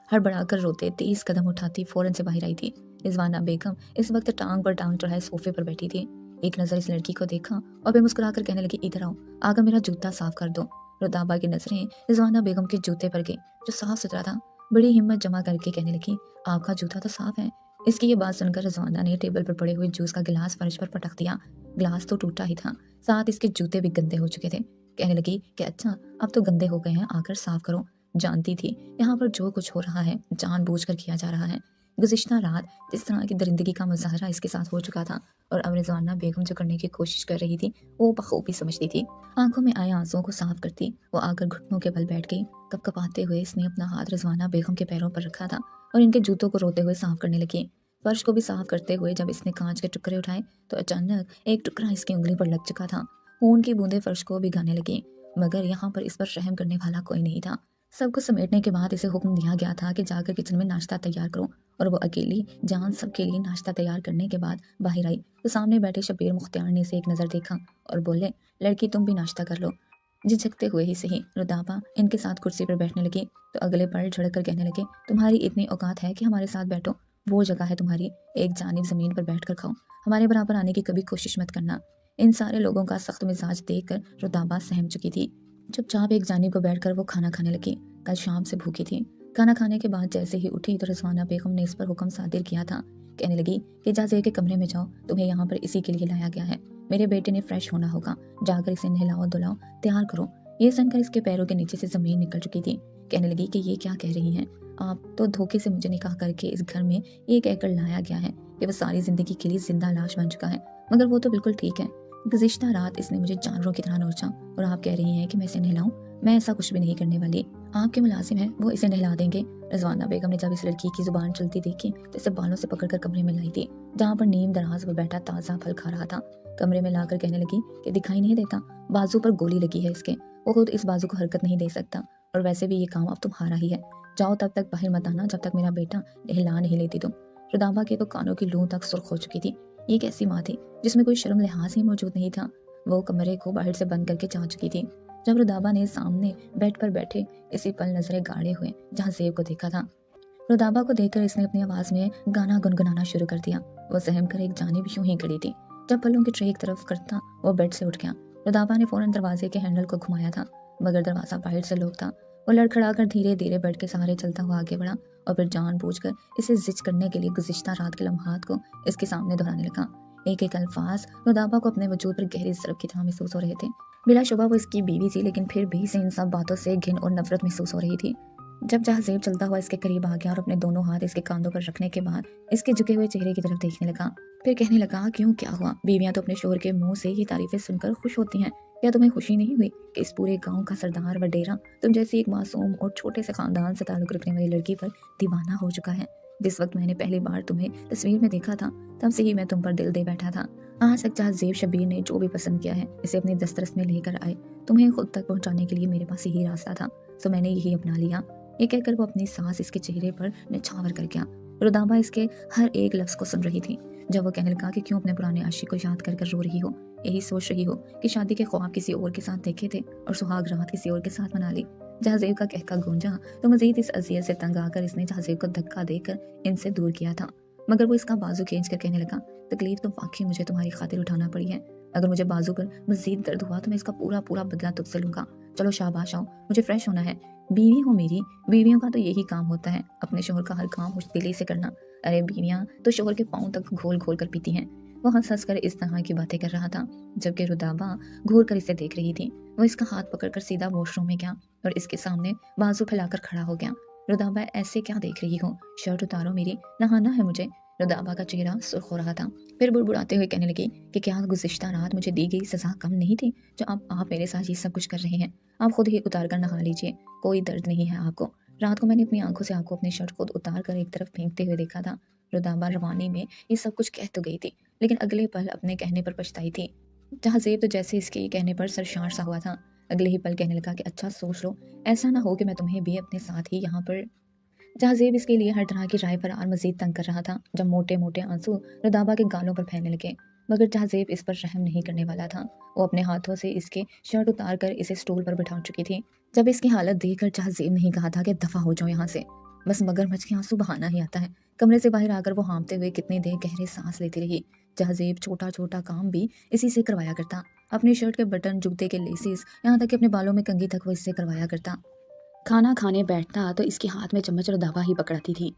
हड़बड़ाकर रोते 30 कदम उठाती फौरन से बाहर आई थी। रिजवाना बेगम इस वक्त टांग पर टांग चढ़ाए सोफे पर बैठी थी। एक नजर इस लड़की को देखा और फिर मुस्कुराकर कहने लगी, इधर आओ, आकर मेरा जूता साफ कर दो। रुदाबा की नजरें रिजवाना बेगम के जूते पर गई जो साफ सुथरा था। बड़ी हिम्मत जमा करके कहने लगी, आपका जूता तो साफ है। इसकी ये बात सुनकर रिजवाना ने टेबल पर पड़े हुए जूस का गिलास फर्श पर पटक दिया। गिलास तो टूटा ही था, साथ इसके जूते भी गंदे हो चुके थे। कहने लगी कि अच्छा अब तो गंदे हो गए हैं, आकर साफ करो। जानती थी यहाँ पर जो कुछ हो रहा है जानबूझकर किया जा रहा है। गुज़िश्ता रात जिस तरह की दरिंदगी का मुजाहरा इसके साथ हो चुका था और अब रिजवाना बेगम जो करने की कोशिश कर रही थी वो बखूबी समझती थी। आंखों में आए आंसुओं को साफ करती वो आकर घुटनों के बल बैठ गई। कपकपाते हुए इसने अपना हाथ रिजवाना बेगम के पैरों पर रखा था और इनके जूतों को रोते हुए साफ करने लगी। फर्श को भी साफ करते हुए जब इसने कांच के टुकड़े उठाए तो अचानक एक टुकड़ा इसकी उंगली पर लग चुका था। खून की बूंदें फर्श को भिगाने लगी, मगर यहाँ पर इस पर रहम करने वाला कोई नहीं था। सब कुछ समेटने के बाद इसे हुक्म दिया गया था कि जाकर किचन में नाश्ता तैयार करो, और वो अकेली जान सबके लिए नाश्ता तैयार करने के बाद बाहर आई तो सामने बैठे शबीर मुख्तार ने इसे एक नज़र देखा और बोले, लड़की तुम भी नाश्ता कर लो। झिझकते हुए ही सही रुदाबा इनके साथ कुर्सी पर बैठने लगी तो अगले पल झड़क कर कहने लगे, तुम्हारी इतनी औकात है कि हमारे साथ बैठो, वो जगह है तुम्हारी, एक जानिब ज़मीन पर बैठ कर खाओ, हमारे बराबर आने की कभी कोशिश मत करना। इन सारे लोगों का सख्त मिजाज देखकर रुदाबा सहम चुकी थी। चुपचाप एक जानिब को बैठकर वो खाना खाने लगी। कल शाम से भूखी थी। खाना खाने के बाद जैसे ही उठी तो रिजवाना बेगम ने इस पर हुक्म सादिर किया था। कहने लगी कि जा ज़ेब के कमरे में जाओ, तुम्हें यहाँ पर इसी के लिए लाया गया है, मेरे बेटे ने फ्रेश होना होगा, जाकर इसे नहलाओ धुलाओ तैयार करो। ये सुनकर इसके पैरों के नीचे से जमीन निकल चुकी थी। कहने लगी कि ये क्या कह रही हैं आप, तो धोखे से मुझे निकाह करके इस घर में ये कहकर लाया गया है कि वो सारी जिंदगी के लिए जिंदा लाश बन चुका है, मगर वो तो बिल्कुल ठीक है। गुज़िश्ता रात इसने मुझे जानवरों की तरह नोचा और आप कह रही हैं कि मैं इसे नहलाऊं, मैं ऐसा कुछ भी नहीं करने वाली, आपके मुलाजिम हैं वो इसे नहला देंगे। रिजवाना बेगम ने जब इस लड़की की जुबान चलती देखी तो इसे बालों से पकड़कर कमरे में लाई थी, जहाँ पर नीम दराज पर बैठा ताज़ा फल खा रहा था। कमरे में लाकर कहने लगी कि दिखाई नहीं देता, बाजू पर गोली लगी है इसके, वो खुद इस बाजू को हरकत नहीं दे सकता, और वैसे भी ये काम अब तुम्हारा ही है, जाओ तब तक बाहर मत आना जब तक मेरा बेटा नहला नहीं लेती तुम। रुदाबा के तो कानों की लू तक सुर्ख हो चुकी थी। ये कैसी माँ थी जिसमें कोई शर्म लिहाज ही मौजूद नहीं था। वो कमरे को बाहर से बंद करके जा चुकी थी। जब रुदाबा ने सामने बेड पर बैठे इसी पल नजरें गाड़े हुए जहाँ ज़ेब को देखा था। रुदाबा को देखकर इसने अपनी आवाज में गाना गुनगुनाना शुरू कर दिया। वो सहम कर एक जानिब यूं ही खड़ी थी। जब पल्लों की ट्रे एक तरफ करता वो बेड से उठ गया। रुदाबा ने फौरन दरवाजे के हैंडल को घुमाया था, मगर दरवाजा बाहर से लॉक था। वो लड़खड़ा कर धीरे धीरे बेड के सहारे चलता हुआ आगे बढ़ा और फिर जानबूझकर इसे जिच करने के लिए गुज़िश्ता रात के लम्हात को इसके सामने दोहराने लगा। एक एक अल्फाज रुदाबा को अपने वजूद पर गहरी ज़रब की तरह महसूस हो रहे थे। बिलाशुबा वो इसकी बीवी थी, लेकिन फिर भी इसे इन सब बातों से घिन और नफरत महसूस हो रही थी। जब जहाज़ेब चलता हुआ इसके करीब आ गया और अपने दोनों हाथ इसके कांधों पर रखने के बाद इसके झुके हुए चेहरे की तरफ देखने लगा, फिर कहने लगा, क्यों, क्या हुआ? बीवियां तो अपने शोहर के मुंह से ये तारीफें सुनकर खुश होती हैं। क्या तुम्हें खुशी नहीं हुई कि इस पूरे गांव का सरदार वडेरा तुम जैसी एक मासूम और छोटे से खानदान से ताल्लुक रखने वाली लड़की पर दीवाना हो चुका है? जिस वक्त मैंने पहली बार तुम्हें तस्वीर में देखा था, तब से ही मैं तुम पर दिल दे बैठा था। आज तक जहाज़ेब शब्बीर ने जो भी पसंद किया है, इसे अपनी दस्तरस में लेकर आए। तुम्हें खुद तक पहुंचाने के लिए मेरे पास यही रास्ता था, तो मैंने यही अपना लिया। ये कहकर वो अपनी सांस इसके चेहरे पर निछावर कर गया। रुदाबा इसके हर एक लफ्ज को सुन रही थी। जब वो कहने लगा कि क्यों अपने पुराने आशिक को याद कर कर रो रही हो, यही सोच रही हो कि शादी के ख्वाब किसी और के साथ देखे थे और सुहाग रात किसी और के साथ मना ली। जहाज़ेब का कहका गूंजा तो मजीद इस अजियत से तंग आकर इसने जहाज़ेब को धक्का देकर इनसे दूर किया था, मगर वो इसका बाजू खींच कर कहने लगा, तकलीफ तो वाकई मुझे तुम्हारी खातिर उठाना पड़ी है। अगर मुझे बाजू पर मजीद दर्द हुआ तो मैं इसका पूरा पूरा बदला तुझसे लूंगा। चलो शाबाश, आओ, मुझे फ्रेश होना है। बीवी हो मेरी, बीवियों का तो यही काम होता है, अपने शोहर का हर काम मुश्किल से करना। अरे बीवियां तो शोहर के पाँव तक घोल घोल कर पीती हैं। वो हंस हंस कर इस तरह की बातें कर रहा था, जबकि रुदाबा घूर कर इसे देख रही थी। वो इसका हाथ पकड़कर सीधा वॉशरूम में गया और इसके सामने बाजू फैलाकर खड़ा हो गया। रुदाबा, ऐसे क्या देख रही हो? शर्ट उतारो मेरी, नहाना है मुझे। रुदाबा का चेहरा सुर्ख हो रहा था। फिर बुड़बुड़ाते हुए कहने लगी कि क्या गुज़िश्ता रात मुझे दी गई सजा कम नहीं थी, जो अब आप मेरे साथ ये सब कुछ कर रहे हैं? आप खुद ही उतार कर नहा लीजिए, कोई दर्द नहीं है आपको। रात को मैंने अपनी आंखों से आपको अपनी शर्ट खुद उतार कर एक तरफ फेंकते हुए देखा था। रुदाबा रवानी में ये सब कुछ कह तो गई थी, लेकिन अगले पल अपने कहने पर पछताई थी। जहाज़ेब तो जैसे इसके कहने पर सरशार सा हुआ था। अगले ही पल कहने लगा कि अच्छा सोच लो, ऐसा ना हो कि मैं तुम्हें भी अपने साथ ही यहाँ पर। जहाज़ेब इसके लिए हर तरह की राय पर और मजीद तंग कर रहा था, जब मोटे मोटे आंसू रुदाबा के गालों पर फैलने लगे। मगर जहाज़ेब इस पर रहम नहीं करने वाला था। वो अपने हाथों से इसके शर्ट उतार कर इसे स्टूल पर बिठा चुकी थी। जब इसकी हालत देखकर जहाज़ेब नहीं कहा था कि दफा हो जाओ यहाँ से, बस मगरमच्छ के आंसू बहाना ही आता है। कमरे से बाहर आकर वो हाँफते हुए कितनी देर गहरे सांस लेती रही। जहाज़ेब छोटा छोटा काम भी इसी से करवाया करता, अपनी शर्ट के बटन, जूते के लेसिस, यहाँ तक कि अपने बालों में कंघी तक वो इससे करवाया करता। खाना खाने बैठता तो इसके हाथ में चम्मच रुदाबा ही पकड़ती थी।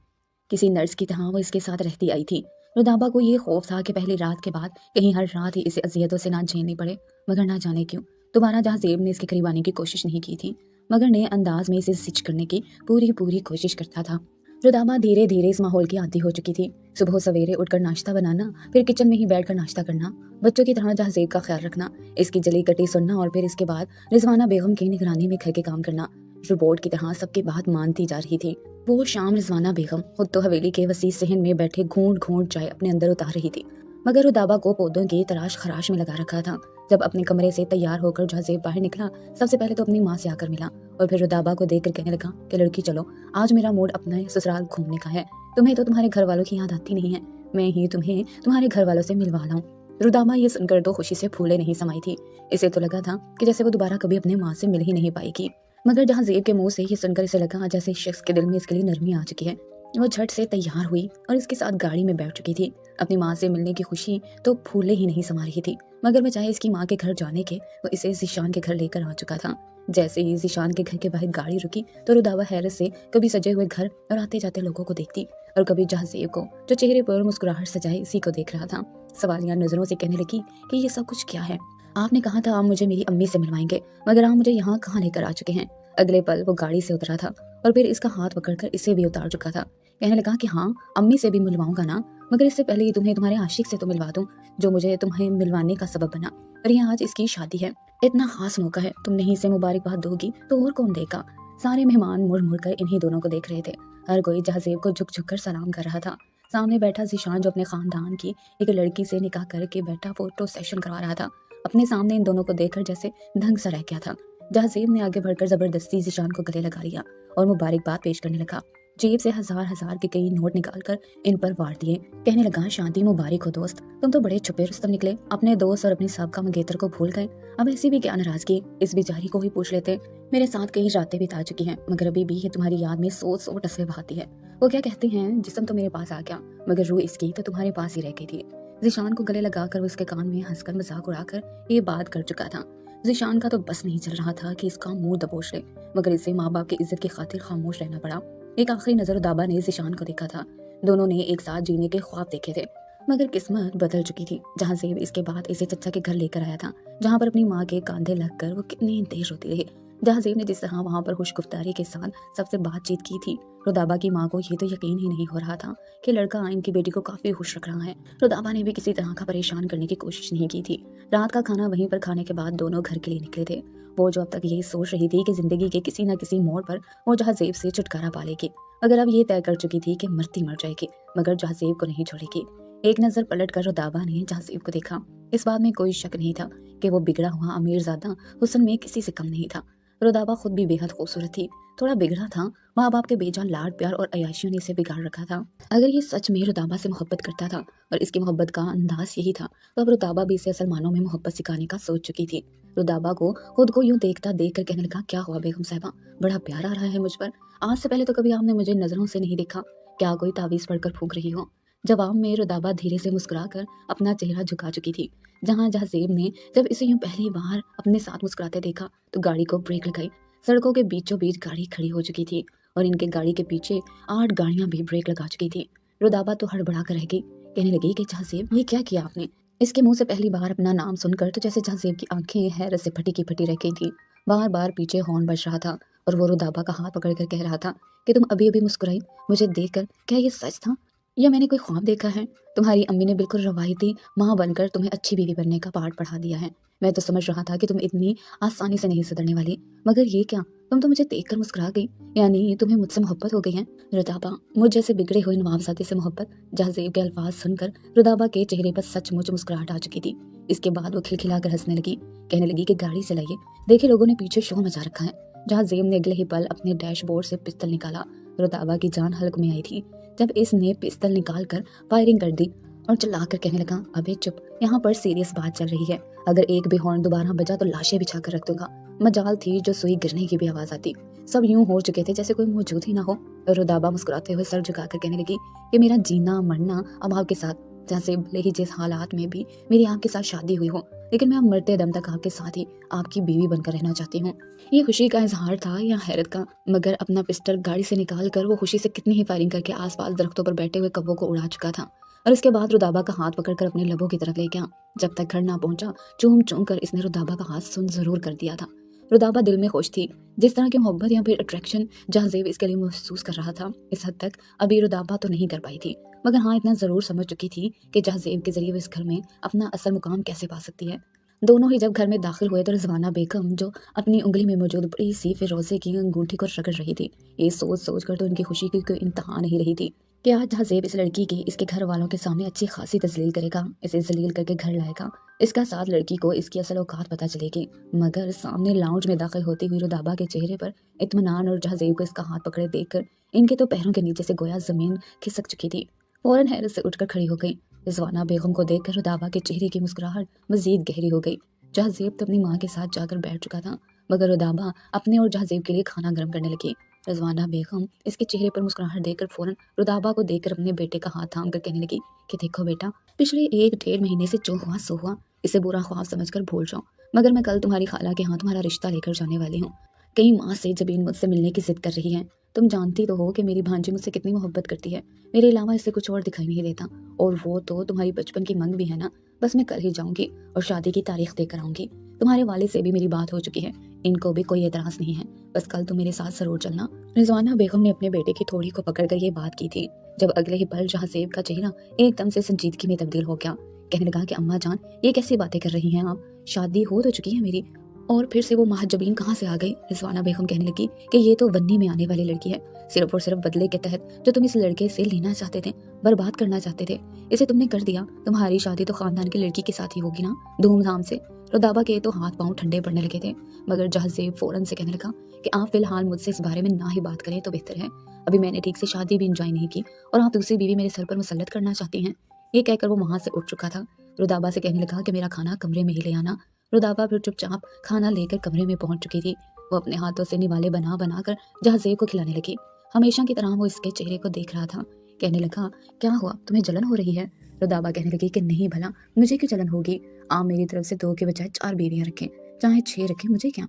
किसी नर्स की तरह वो इसके साथ रहती आई थी। रुदाबा को ये खौफ था कि पहली रात के बाद कहीं हर रात ही इसे अजियतों से ना झेलनी पड़े, मगर ना जाने क्यों दोबारा जहाज़ेब ने इसके करीब आने की कोशिश नहीं की थी, मगर नए अंदाज में इसे सिच करने की पूरी पूरी कोशिश करता था। रुदाबा धीरे धीरे इस माहौल की आदी हो चुकी थी। सुबह सवेरे उठकर नाश्ता बनाना, फिर किचन में ही बैठकर नाश्ता करना, बच्चों की तरह जहाज़ेब का ख्याल रखना, इसकी जली कटी सुनना और फिर इसके बाद रिजवाना बेगम की निगरानी में घर के काम करना। रोबोट की तरह सबकी बात मानती जा रही थी। वो शाम रिजवाना बेगम खुद तो हवेली के वसी सहन में बैठे घूंट घूंट चाय अपने अंदर उतार रही थी, मगर रुदाबा को पौधों की तराश खराश में लगा रखा था। जब अपने कमरे से तैयार होकर जहाज़ेब बाहर निकला, सबसे पहले तो अपनी माँ से आकर मिला और फिर रुदाबा को देखकर कहने लगा कि लड़की चलो, आज मेरा मूड अपना ससुराल घूमने का है। तुम्हें तो तुम्हारे घर वालों की याद आती नहीं है, मैं ही तुम्हें तुम्हारे घर वालों से मिलवा लाऊं। रुदाबा ये सुनकर तो खुशी से फूले नहीं समाई थी। इसे तो लगा था कि जैसे वो दोबारा कभी अपने माँ से मिल ही नहीं पाएगी, मगर जहाज़ेब के मुंह से ये सुनकर इसे लगा जैसे इस शख्स के दिल में इसके लिए नरमी आ चुकी है। वो झट से तैयार हुई और इसके साथ गाड़ी में बैठ चुकी थी। अपनी माँ से मिलने की खुशी तो फूले ही नहीं समा रही थी, मगर बजाय इसकी माँ के घर जाने के वो इसे ज़ीशान के घर लेकर आ चुका था। जैसे ही ज़ीशान के घर के बाहर गाड़ी रुकी तो रुदाबा हैरत से कभी सजे हुए घर और आते जाते लोगों को देखती और कभी जहाज़ेब को, जो चेहरे पर मुस्कुराहट सजाए इसी को देख रहा था। सवालिया नजरों से कहने लगी कि ये सब कुछ क्या है? आपने कहा था आप मुझे मेरी अम्मी से मिलवाएंगे, मगर आप मुझे यहाँ कहाँ लेकर आ चुके हैं? अगले पल वो गाड़ी से उतरा था और फिर इसका हाथ पकड़कर इसे भी उतार चुका था। कहने लगा कि हाँ, अम्मी से भी मिलवाऊंगा ना, मगर इससे पहले ही तुम्हें तुम्हारे आशिक से तो मिलवा दूं, जो मुझे तुम्हें मिलवाने का सबब बना। और ये आज इसकी शादी है, इतना खास मौका है, तुम नहीं इसे मुबारकबाद दोगी तो और कौन देगा? सारे मेहमान मुड़ मुड़ कर इन्हीं दोनों को देख रहे थे। हर कोई जहाज़ेब को झुक झुक कर सलाम कर रहा था। सामने बैठा ज़ीशान, जो अपने खानदान की एक लड़की से निकाह करके बैठा फोटो सेशन करवा रहा था, अपने सामने इन दोनों को देखकर जैसे दंग सा रह गया था। जहाज़ेब ने आगे बढ़कर जबरदस्ती ज़ीशान को गले लगा लिया और मुबारकबाद पेश करने लगा। जेब से हजार हजार के कई नोट निकालकर इन पर वार दिए। कहने लगा, शादी मुबारक हो दोस्त, तुम तो बड़े छुपे रुस्तम निकले, अपने दोस्त और अपनी साबका मंगेतर को भूल गए। अब ऐसी भी क्या नाराजगी, इस बेचारी को ही पूछ लेते। मेरे साथ कई रातें बिता चुकी हैं, मगर अभी भी ये तुम्हारी याद में सोच सोच टसवे बहाती है। वो क्या कहते हैं, जिस्म तो मेरे पास आ गया, मगर रूह इसकी तो तुम्हारे पास ही रह गई थी। ज़ीशान को गले लगाकर वो उसके कान में हंसकर मजाक उड़ाकर ये बात कर चुका था। ज़ीशान का तो बस नहीं चल रहा था कि इसका मुंह दबोच ले, मगर इसे माँ बाप की इज्जत की खातिर खामोश रहना पड़ा। एक आखिरी नजर दाबा ने ज़ीशान को देखा था। दोनों ने एक साथ जीने के ख्वाब देखे थे, मगर किस्मत बदल चुकी थी। जहाज़ेब इसके बाद इसे चचा के घर लेकर आया था, जहाँ पर अपनी माँ के कांधे लगकर वो कितनी देर रोती रही। जहाज़ेब ने जिस तरह वहाँ पर खुशगुफ्तारी के साथ सबसे बातचीत की थी, रुदाबा की माँ को ये तो यकीन ही नहीं हो रहा था कि लड़का इनकी बेटी को काफ़ी खुश रख रहा है। रुदाबा ने भी किसी तरह का परेशान करने की कोशिश नहीं की थी। रात का खाना वहीं पर खाने के बाद दोनों घर के लिए निकले थे। वो जो अब तक यही सोच रही थी कि ज़िंदगी के किसी न किसी मोड़ पर वो जहाज़ेब से छुटकारा पा लेगी, मगर अब ये तय कर चुकी थी कि मरती मर जाएगी मगर जहाज़ेब को नहीं छोड़ेगी। एक नज़र पलट कर रुदाबा ने जहाज़ेब को देखा। इस बात में कोई शक नहीं था कि वो बिगड़ा हुआ अमीरजादा हुस्न में किसी से कम नहीं था। रुदाबा खुद भी बेहद खूबसूरत थी, थोड़ा बिगड़ा था। माँ बाप के बेजान लाड प्यार और अय्याशियों ने इसे बिगाड़ रखा था। अगर ये सच में रुदाबा से मोहब्बत करता था और इसकी मोहब्बत का अंदाज यही था, तो अब रुदाबा भी इसे असल मानों में मोहब्बत सिखाने का सोच चुकी थी। रुदाबा को खुद को यूं देखता देख कर कहने लगा, क्या हुआ बेगम साहिबा, बड़ा प्यार आ रहा है मुझ पर। आज से पहले तो कभी आपने मुझे नजरों से नहीं देखा, क्या कोई तावीज़ पढ़कर फूंक रही हो। जवाब में रुदाबा धीरे से मुस्कुराकर अपना चेहरा झुका चुकी थी। जहाज़ेब ने जब इसे यूं पहली बार अपने साथ मुस्कुराते देखा तो गाड़ी को ब्रेक लगाई। सड़कों के बीचों बीच गाड़ी खड़ी हो चुकी थी और इनके गाड़ी के पीछे 8 गाड़ियां भी ब्रेक लगा चुकी थी। रुदाबा तो हड़बड़ा कर रह गई, कहने लगी कि जहाज़ेब ये क्या किया आपने। इसके मुंह से पहली बार अपना नाम सुनकर तो जैसे जहाज़ेब की आंखें हैरत से फटी की फटी रह गई थी। बार बार पीछे हॉर्न बज रहा था और वो रुदाबा का हाथ पकड़कर कह रहा था कि तुम अभी अभी मुस्कुराई मुझे देखकर, क्या ये सच था या मैंने कोई ख्वाब देखा है। तुम्हारी अम्मी ने बिल्कुल रवायती माँ बनकर तुम्हें अच्छी बीवी बनने का पाठ पढ़ा दिया है। मैं तो समझ रहा था कि तुम इतनी आसानी से नहीं सुधरने वाली, मगर ये क्या, तुम तो मुझे देखकर मुस्कुरा गई, यानी तुम्हें मुझसे मोहब्बत हो गई है। रुदाबा, मुझ जैसे बिगड़े हुए नवाबजादे से मोहब्बत। जहाज़ेब के अल्फाज सुनकर रुदाबा के चेहरे पर सचमुच मुस्कुराहट आ चुकी थी। इसके बाद वो खिलखिलाकर हंसने लगी, कहने लगी कि गाड़ी चलाइए, देखिए लोगों ने पीछे शोर मचा रखा है। जहाज़ेब ने अगले ही पल अपने डैशबोर्ड से पिस्तल निकाला। रुदाबा की जान हल्क में आई थी जब इसने पिस्तल निकाल कर फायरिंग कर दी और चिल्लाकर कहने लगा, अबे चुप, यहाँ पर सीरियस बात चल रही है, अगर एक भी हॉर्न दोबारा बजा तो लाशें बिछा कर रख दूंगा। मजाल थी जो सुई गिरने की भी आवाज आती। सब यूं हो चुके थे जैसे कोई मौजूद ही ना हो। रुदाबा मुस्कुराते हुए सर झुकाकर कहने लगी कि मेरा जीना मरना अब आपके साथ, जैसे भले ही जिस हालात में भी मेरी आपके साथ शादी हुई हो, लेकिन मैं अब मरते दम तक आपके साथ ही आपकी बीवी बनकर रहना चाहती हूँ। ये खुशी का इजहार था या हैरत का, मगर अपना पिस्टल गाड़ी से निकाल कर वो खुशी से कितनी ही फायरिंग करके आसपास दरख्तों पर बैठे हुए कौवों को उड़ा चुका था। और इसके बाद रुदाबा का हाथ पकड़कर अपने लबों की तरफ ले गया। जब तक घर ना पहुंचा चूम चूम कर इसने रुदाबा का हाथ सुन जरूर कर दिया था। रुदाबा दिल में खुश थी। जिस तरह की मोहब्बत या फिर अट्रैक्शन जहाज़ेब इसके लिए महसूस कर रहा था, इस हद तक अभी रुदाबा तो नहीं कर पाई थी, मगर हाँ इतना जरूर समझ चुकी थी कि जहाज़ेब के जरिए वो इस घर में अपना असल मुकाम कैसे पा सकती है। दोनों ही जब घर में दाखिल हुए तो रिजवाना बेगम जो अपनी उंगली में मौजूद बड़ी सी फिरोजे की अंगूठी को रगड़ रही थी। ये सोच सोच कर तो उनकी खुशी की कोई इंतहा नहीं रही थी कि आज जहाज़ेब इस लड़की की इसके घर वालों के सामने अच्छी खासी तजलील करेगा, इसे जलील करके घर लाएगा। इसका साथ लड़की को इसकी असल औकात पता चलेगी। मगर सामने लाउंज में दाखिल होती हुई रुदाबा के चेहरे पर इत्मीनान और जहाज़ेब को इसका हाथ पकड़े देखकर इनके तो पैरों के नीचे से गोया जमीन खिसक चुकी थी। फौरन हैरत से उठकर खड़ी हो गई। रिजवाना बेगम को देखकर रुदाबा के चेहरे की मुस्कुराहट मजीद गहरी हो गई। जहाज़ेब तो अपनी माँ के साथ जाकर बैठ चुका था, मगर रुदाबा अपने और जहाज़ेब के लिए खाना गर्म करने लगी। रिजवाना बेगम इसके चेहरे पर मुस्कुराहट देखकर फौरन रुदाबा को देखकर अपने बेटे का हाथ थाम कर कहने लगी कि देखो बेटा, पिछले 1-1.5 महीने से जो हुआ सो हुआ, इसे बुरा ख्वाब समझकर भूल जाओ, मगर मैं कल तुम्हारी खाला के यहाँ तुम्हारा रिश्ता लेकर जाने वाली हूँ। कई माह से जबीन मुझसे मिलने की जिद कर रही है। तुम जानती तो हो कि मेरी भांजी मुझसे कितनी मोहब्बत करती है, मेरे अलावा इससे कुछ और दिखाई नहीं देता, और वो तो तुम्हारी बचपन की मंग भी है ना। बस मैं कल ही जाऊंगी और शादी की तारीख देकर आऊंगी। तुम्हारे वालिद से भी मेरी बात हो चुकी है, इनको भी कोई एतराज नहीं है, बस कल तुम मेरे साथ जरूर चलना। रिजवाना बेगम ने अपने बेटे की थोड़ी को पकड़कर ये बात की थी, जब अगले ही पल जहाज़ेब का चेहरा एकदम से संजीदगी में तब्दील हो गया। कहने लगा कि अम्मा जान, ये कैसी बातें कर रही हैं आप, शादी हो तो चुकी है मेरी, और फिर से वो महजबीन कहाँ से आ गई। रिजवाना बेगम कहने लगी कि ये तो वन्नी में आने वाली लड़की है, सिर्फ और सिर्फ बदले के तहत जो तुम इस लड़के से लेना चाहते थे, बर्बाद करना चाहते थे, इसे तुमने कर दिया। तुम्हारी शादी तो खानदान की लड़की के साथ ही होगी ना, धूमधाम से। रुदाबा के तो हाथ पांव ठंडे पड़ने लगे थे, मगर जहाज़ेब फौरन से कहने लगा कि आप फिलहाल मुझसे इस बारे में ना ही बात करें तो बेहतर है। अभी मैंने ठीक से शादी भी इंजॉय नहीं की और आप दूसरी बीवी मेरे सर पर मुसल्लत करना चाहती हैं। ये कहकर वो वहां से उठ चुका था। रुदाबा से कहने लगा कि मेरा खाना कमरे में ही ले आना। रुदाबा फिर चुपचाप खाना लेकर कमरे में पहुंच चुकी थी। वो अपने हाथों से निवाले बना बना कर जहाज़ेब को खिलाने लगी। हमेशा की तरह वो इसके चेहरे को देख रहा था। कहने लगा, क्या हुआ, तुम्हें जलन हो रही है। रुदाबा कहने लगी कि नहीं भला, मुझे क्यों जलन होगी। आप मेरी तरफ से 2 के बजाय 4 बीवियां रखें, चाहे 6 रखें, मुझे क्या।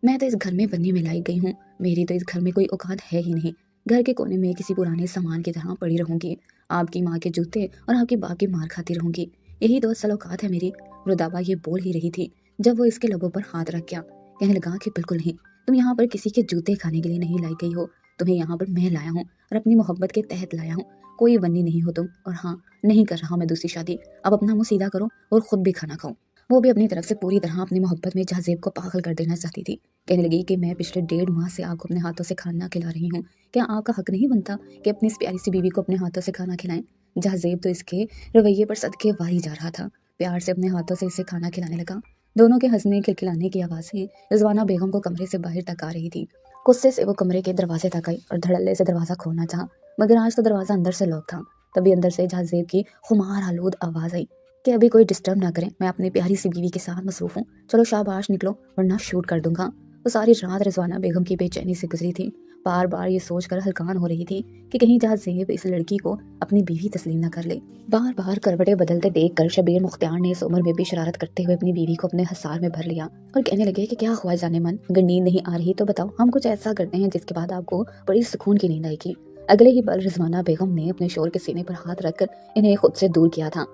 मैं तो इस घर में बनने में लाई गई हूँ, मेरी तो इस घर में कोई औकात है ही नहीं। घर के कोने में किसी पुराने सामान की तरह पड़ी रहूंगी, आपकी माँ के जूते और आपके बाप की मार खाती रहूंगी, यही तो असल औकात है मेरी। रुदाबा ये बोल ही रही थी जब वो इसके लबों पर हाथ रख गया। कहने लगा कि बिल्कुल नहीं, तुम यहाँ पर किसी के जूते खाने के लिए नहीं लाई गई हो, तुम्हें यहाँ पर मैं लाया हूँ और अपनी मोहब्बत के तहत लाया हूँ। कोई बन्नी नहीं हो तुम। और हाँ, नहीं कर रहा मैं दूसरी शादी। अब अपना मुंह सीधा करो और खुद भी खाना खाओ। वो भी अपनी तरफ से पूरी तरह अपनी मोहब्बत में जहाज़ेब को पागल कर देना चाहती थी। कहने लगी कि मैं पिछले 1.5 माह से आपको अपने हाथों से खाना खिला रही हूँ, क्या आपका हक नहीं बनता कि अपनी इस प्यारी सी बीवी को अपने हाथों से खाना खिलाएं? जहाज़ेब तो इसके रवैये पर सदके वारी जा रहा था, प्यार से अपने हाथों से इसे खाना खिलाने लगा। दोनों के हंसने खिलखिलाने की आवाज़ें रिजवाना बेगम को कमरे से बाहर तक आ रही थी। गुस्से से वो कमरे के दरवाजे तक आई और धड़ल्ले से दरवाज़ा खोलना चाहा, मगर आज तो दरवाज़ा अंदर से लॉक था। तभी अंदर से जहाज़ेब की खुमार आलूद आवाज़ आई कि अभी कोई डिस्टर्ब ना करें, मैं अपनी प्यारी सी बीवी के साथ मसरूफ़ हूँ, चलो शाबाश निकलो वरना शूट कर दूंगा। वो सारी रात रिजवाना बेगम की बेचैनी से गुजरी थी। बार बार ये सोचकर हलकान हो रही थी कि कहीं जहाज़ेब इस लड़की को अपनी बीवी तस्लीम न कर ले। बार बार करवटें बदलते देखकर शबीर मुख्तियार ने इस उम्र में भी शरारत करते हुए अपनी बीवी को अपने हसार में भर लिया और कहने लगे कि क्या हुआ जाने मन, अगर नींद नहीं आ रही तो बताओ, हम कुछ ऐसा करते हैं जिसके बाद आपको बड़ी सुकून की नींद आएगी। अगले ही पल रिजवाना बेगम ने अपने शोर के सीने पर हाथ रखकर इन्हें खुद से दूर किया था।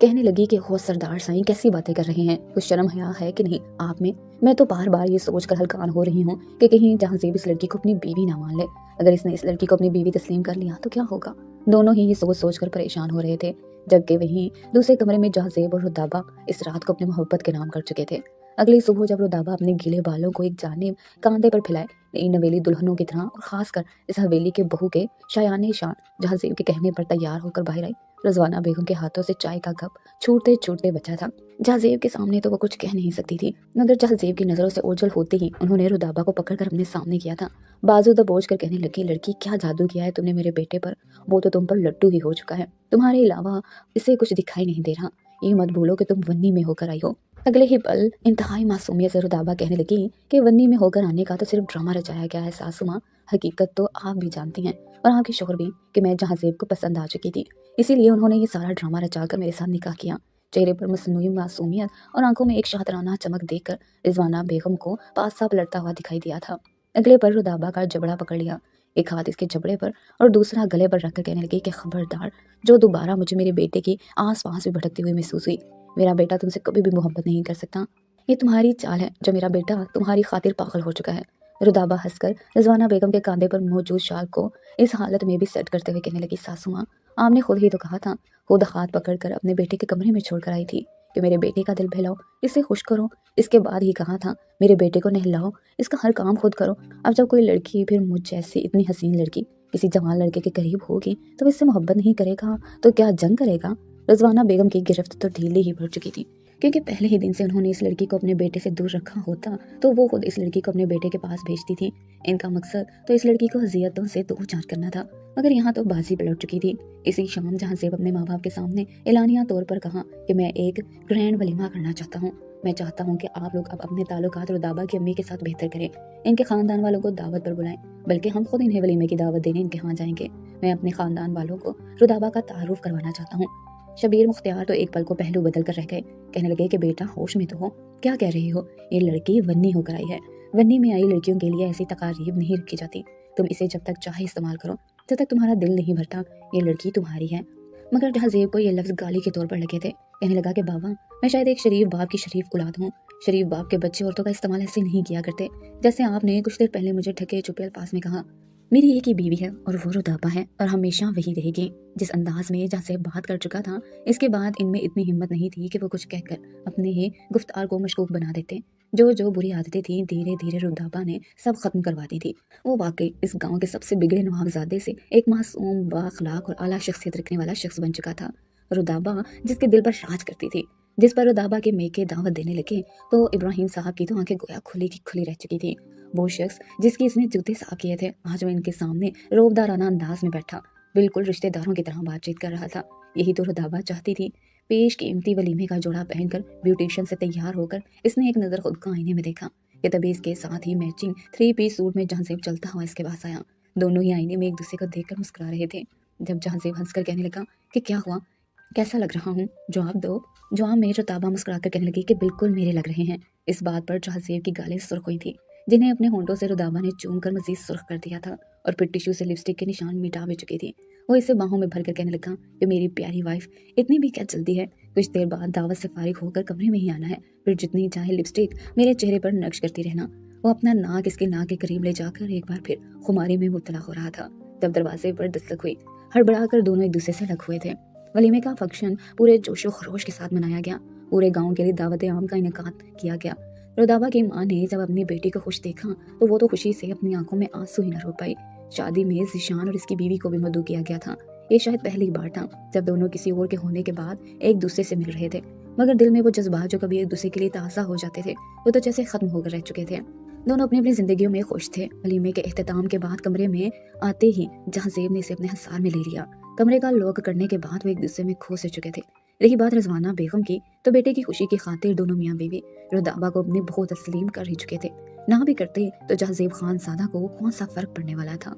कहने लगी कि हो सरदार साईं, कैसी बातें कर रहे हैं, कुछ शर्म हया है कि नहीं आप में? मैं तो बार बार ये सोचकर हलकान हो रही हूँ कि कहीं जहाज़ेब इस लड़की को अपनी बीवी ना मान ले। अगर इसने इस लड़की को अपनी बीवी तस्लीम कर लिया तो क्या होगा? दोनों ही ये सोच सोच कर परेशान हो रहे थे, जबकि वहीं दूसरे कमरे में जहाज़ेब और रुदाबा इस रात को अपनी मोहब्बत के नाम कर चुके थे। अगली सुबह जब रुदाबा अपने गीले बालों को एक जानिब कांधे पर फैलाए नई नवेली दुल्हनों की तरह और खासकर इस हवेली के बहू के शायाने शान जहाज़ेब के कहने पर तैयार होकर बाहर आई, रिजवाना बेगम के हाथों से चाय का कप छूटते छूटते बचा था। जहाज़ेब के सामने तो वो कुछ कह नहीं सकती थी, मगर जहाज़ेब की नज़रों से ओझल होते ही उन्होंने रुदाबा को पकड़कर अपने सामने किया था। बाजू दबोच कर कहने लगी, लड़की क्या जादू किया है तुमने मेरे बेटे पर, वो तो तुम पर लट्टू ही हो चुका है, तुम्हारे अलावा इसे कुछ दिखाई नहीं दे रहा। ये मत भूलो कि तुम वन्नी में होकर आई हो। अगले ही पल इंतहाई मासूमियत से रुदाबा कहने लगी कि वन्नी में होकर आने का तो सिर्फ ड्रामा रचाया गया है सासू माँ, हकीकत तो आप भी जानती हैं और आपके शोहर भी कि मैं जहाज़ेब को पसंद आ चुकी थी, इसीलिए उन्होंने ये सारा ड्रामा रचाकर मेरे साथ निकाह किया। चेहरे पर मसनूई मासूमियत और आंखों में एक शातराना चमक देखकर रिजवाना बेगम को पास सा पलटता हुआ दिखाई दिया था। अगले पर रुदाबा का जबड़ा पकड़ लिया, एक हाथ इसके जबड़े पर और दूसरा गले पर रखकर कहने लगी कि खबरदार, जो दोबारा मुझे मेरे बेटे की आस पास भी भटकती हुई महसूस हुई, मेरा बेटा तुमसे कभी भी मोहब्बत नहीं कर सकता। ये तुम्हारी चाल है, जो मेरा बेटा तुम्हारी खातिर पागल हो चुका है। रुदाबा हंसकर रिजवाना बेगम के कंधे पर मौजूद शाल को इस हालत में भी सेट करते हुए कहने लगी, सासू माँ, आपने खुद ही तो कहा था, खुद हाथ पकड़कर अपने बेटे के कमरे में छोड़कर आई थी कि मेरे बेटे का दिल बहलाओ, इसे खुश करो। इसके बाद ही कहा था, मेरे बेटे को नहलाओ, इसका हर काम खुद करो। अब जब कोई लड़की, फिर मुझ जैसी इतनी हसीन लड़की, किसी जवान लड़के के करीब होगी तो इससे मोहब्बत नहीं करेगा तो क्या जंग करेगा? रिजवाना बेगम की गिरफ्त तो ढीली ही पड़ चुकी थी, क्योंकि पहले ही दिन से उन्होंने इस लड़की को अपने बेटे से दूर रखा होता तो वो खुद इस लड़की को अपने बेटे के पास भेजती थी। इनका मकसद तो इस लड़की को अजियतों से दो चार करना था, मगर यहाँ तो बाजी पलट चुकी थी। इसी शाम जहाज़ेब अपने माँ बाप के सामने एलानिया तौर पर कहा कि मैं एक ग्रैंड वलीमा करना चाहता हूँ। मैं चाहता हूँ कि आप लोग अब अपने ताल्लुकात रुदाबा की अम्मी के साथ बेहतर करें, इनके खानदान वालों को दावत पर बुलाएं, बल्कि हम खुद इन्हें वलीमे की दावत देने इनके यहाँ जाएंगे। मैं अपने खानदान वालों को रुदाबा का तारुफ करवाना चाहता हूँ। शबीर मुख्तियार तो एक पल को पहलू बदल कर रह गए, कहने लगे कि बेटा होश में तो हो, क्या कह रही हो? ये लड़की वन्नी होकर आई है, वन्नी में आई लड़कियों के लिए ऐसी तकारीब नहीं रखी जाती, तुम इसे जब तक चाहे इस्तेमाल करो, जब तक तुम्हारा दिल नहीं भरता, ये लड़की तुम्हारी है। मगर जहाज़ेब को ये लफ्ज़ गाली के तौर पर लगे थे। कहने लगा कि बाबा, मैं शायद एक शरीफ बाप की शरीफ औलाद हूँ, शरीफ बाप के बच्चे औरतों का इस्तेमाल ऐसे नहीं किया करते, जैसे आपने कुछ देर पहले मुझे ठके छुपे अल्फाज में कहा। मेरी एक ही बीवी है और वो रुदाबा है और हमेशा वही रहेगी। जिस अंदाज में जहाज़ेब बात कर चुका था, इसके बाद इनमें इतनी हिम्मत नहीं थी कि वो कुछ कहकर अपने ही गुफ्तार को मशकूक बना देते। जो जो बुरी आदतें थी धीरे धीरे रुदाबा ने सब खत्म करवा दी थी। वो वाकई इस गांव के सबसे बिगड़े नवाबजादे से एक मासूम, बाअखलाक और आला शख्सियत रखने वाला शख्स बन चुका था। रुदाबा जिसके दिल पर राज करती थी, जिस पर रुदाबा के मेके दावत देने लगे तो इब्राहिम साहब की तो आंखें गोया खुली की खुली रह चुकी थी। वो शख्स जिसकी इसने जूते साफ किए थे, आज वो इनके सामने रोबदाराना अंदाज में बैठा बिल्कुल रिश्तेदारों की तरह बातचीत कर रहा था। यही तो रुदाबा चाहती थी। पेश कीमती वलीमे का जोड़ा पहनकर ब्यूटिशियन से तैयार होकर इसने एक नज़र खुद को आईने में देखा कि तभी इसके साथ ही मैचिंग 3 पीस सूट में जहाज़ेब चलता हुआ इसके पास आया। दोनों ही आईने में एक दूसरे को देखकर मुस्कुरा रहे थे। जब जहाज़ेब हंसकर कहने लगा कि क्या हुआ, कैसा लग रहा हूँ, जवाब दो। जवाब में रुदाबा मुस्कुरा कर कहने लगी कि बिल्कुल मेरे लग रहे हैं। इस बात पर जहाज़ेब की गालें सुर्ख हुई थी, जिन्हें अपने होंठों से रुदाबा ने चूम कर मजीद सुर्ख कर दिया था और फिर टिश्यू से लिपस्टिक के निशान मिटा भी चुकी थी। वो इसे बाहों में भरकर कहने लगा कि मेरी प्यारी वाइफ, इतनी भी क्या जल्दी है, कुछ देर बाद दावत से फारिग होकर कमरे में ही आना है, फिर जितनी चाहे लिपस्टिक मेरे चेहरे पर नक्श करती रहना। وہ اپنا ناک اس کے ناک کے قریب لے جا کر ایک بار پھر خماری میں مبتلا ہو رہا تھا جب دروازے پر دستک ہوئی۔ ہڑبڑا کر دونوں ایک دوسرے سے لگ ہوئے تھے۔ ولیمے کا فنکشن پورے جوش و خروش کے ساتھ منایا گیا۔ پورے گاؤں کے لیے دعوت عام کا انعقاد کیا گیا۔ رودابا کی ماں نے جب اپنی بیٹی کو خوش دیکھا تو وہ تو خوشی سے اپنی آنکھوں میں آنسو ہی نہ روک پائی۔ شادی میں ذیشان اور اس کی بیوی کو بھی مدعو کیا گیا تھا۔ یہ شاید پہلی بار تھا جب دونوں کسی اور کے ہونے کے بعد ایک دوسرے سے مل رہے تھے، مگر دل میں وہ جذبات جو کبھی ایک دوسرے کے لیے تازہ ہو جاتے تھے وہ تو جیسے ختم ہو کر رہ چکے تھے۔ دونوں اپنی اپنی زندگیوں میں خوش تھے۔ ولیمے کے اختتام کے بعد کمرے میں آتے ہی جہاں زیب نے اسے اپنے حصار میں لے لیا، کمرے کا لوک کرنے کے بعد وہ ایک دوسرے میں کھو سے چکے تھے۔ رہی بات رضوانہ بیگم کی تو بیٹے کی خوشی کی خاطر دونوں میاں بیوی رودابا کو اپنے بہت تسلیم کر ہی چکے تھے۔ نہ بھی کرتے تو جہاں زیب خان زادہ کو کون سا فرق پڑنے والا تھا۔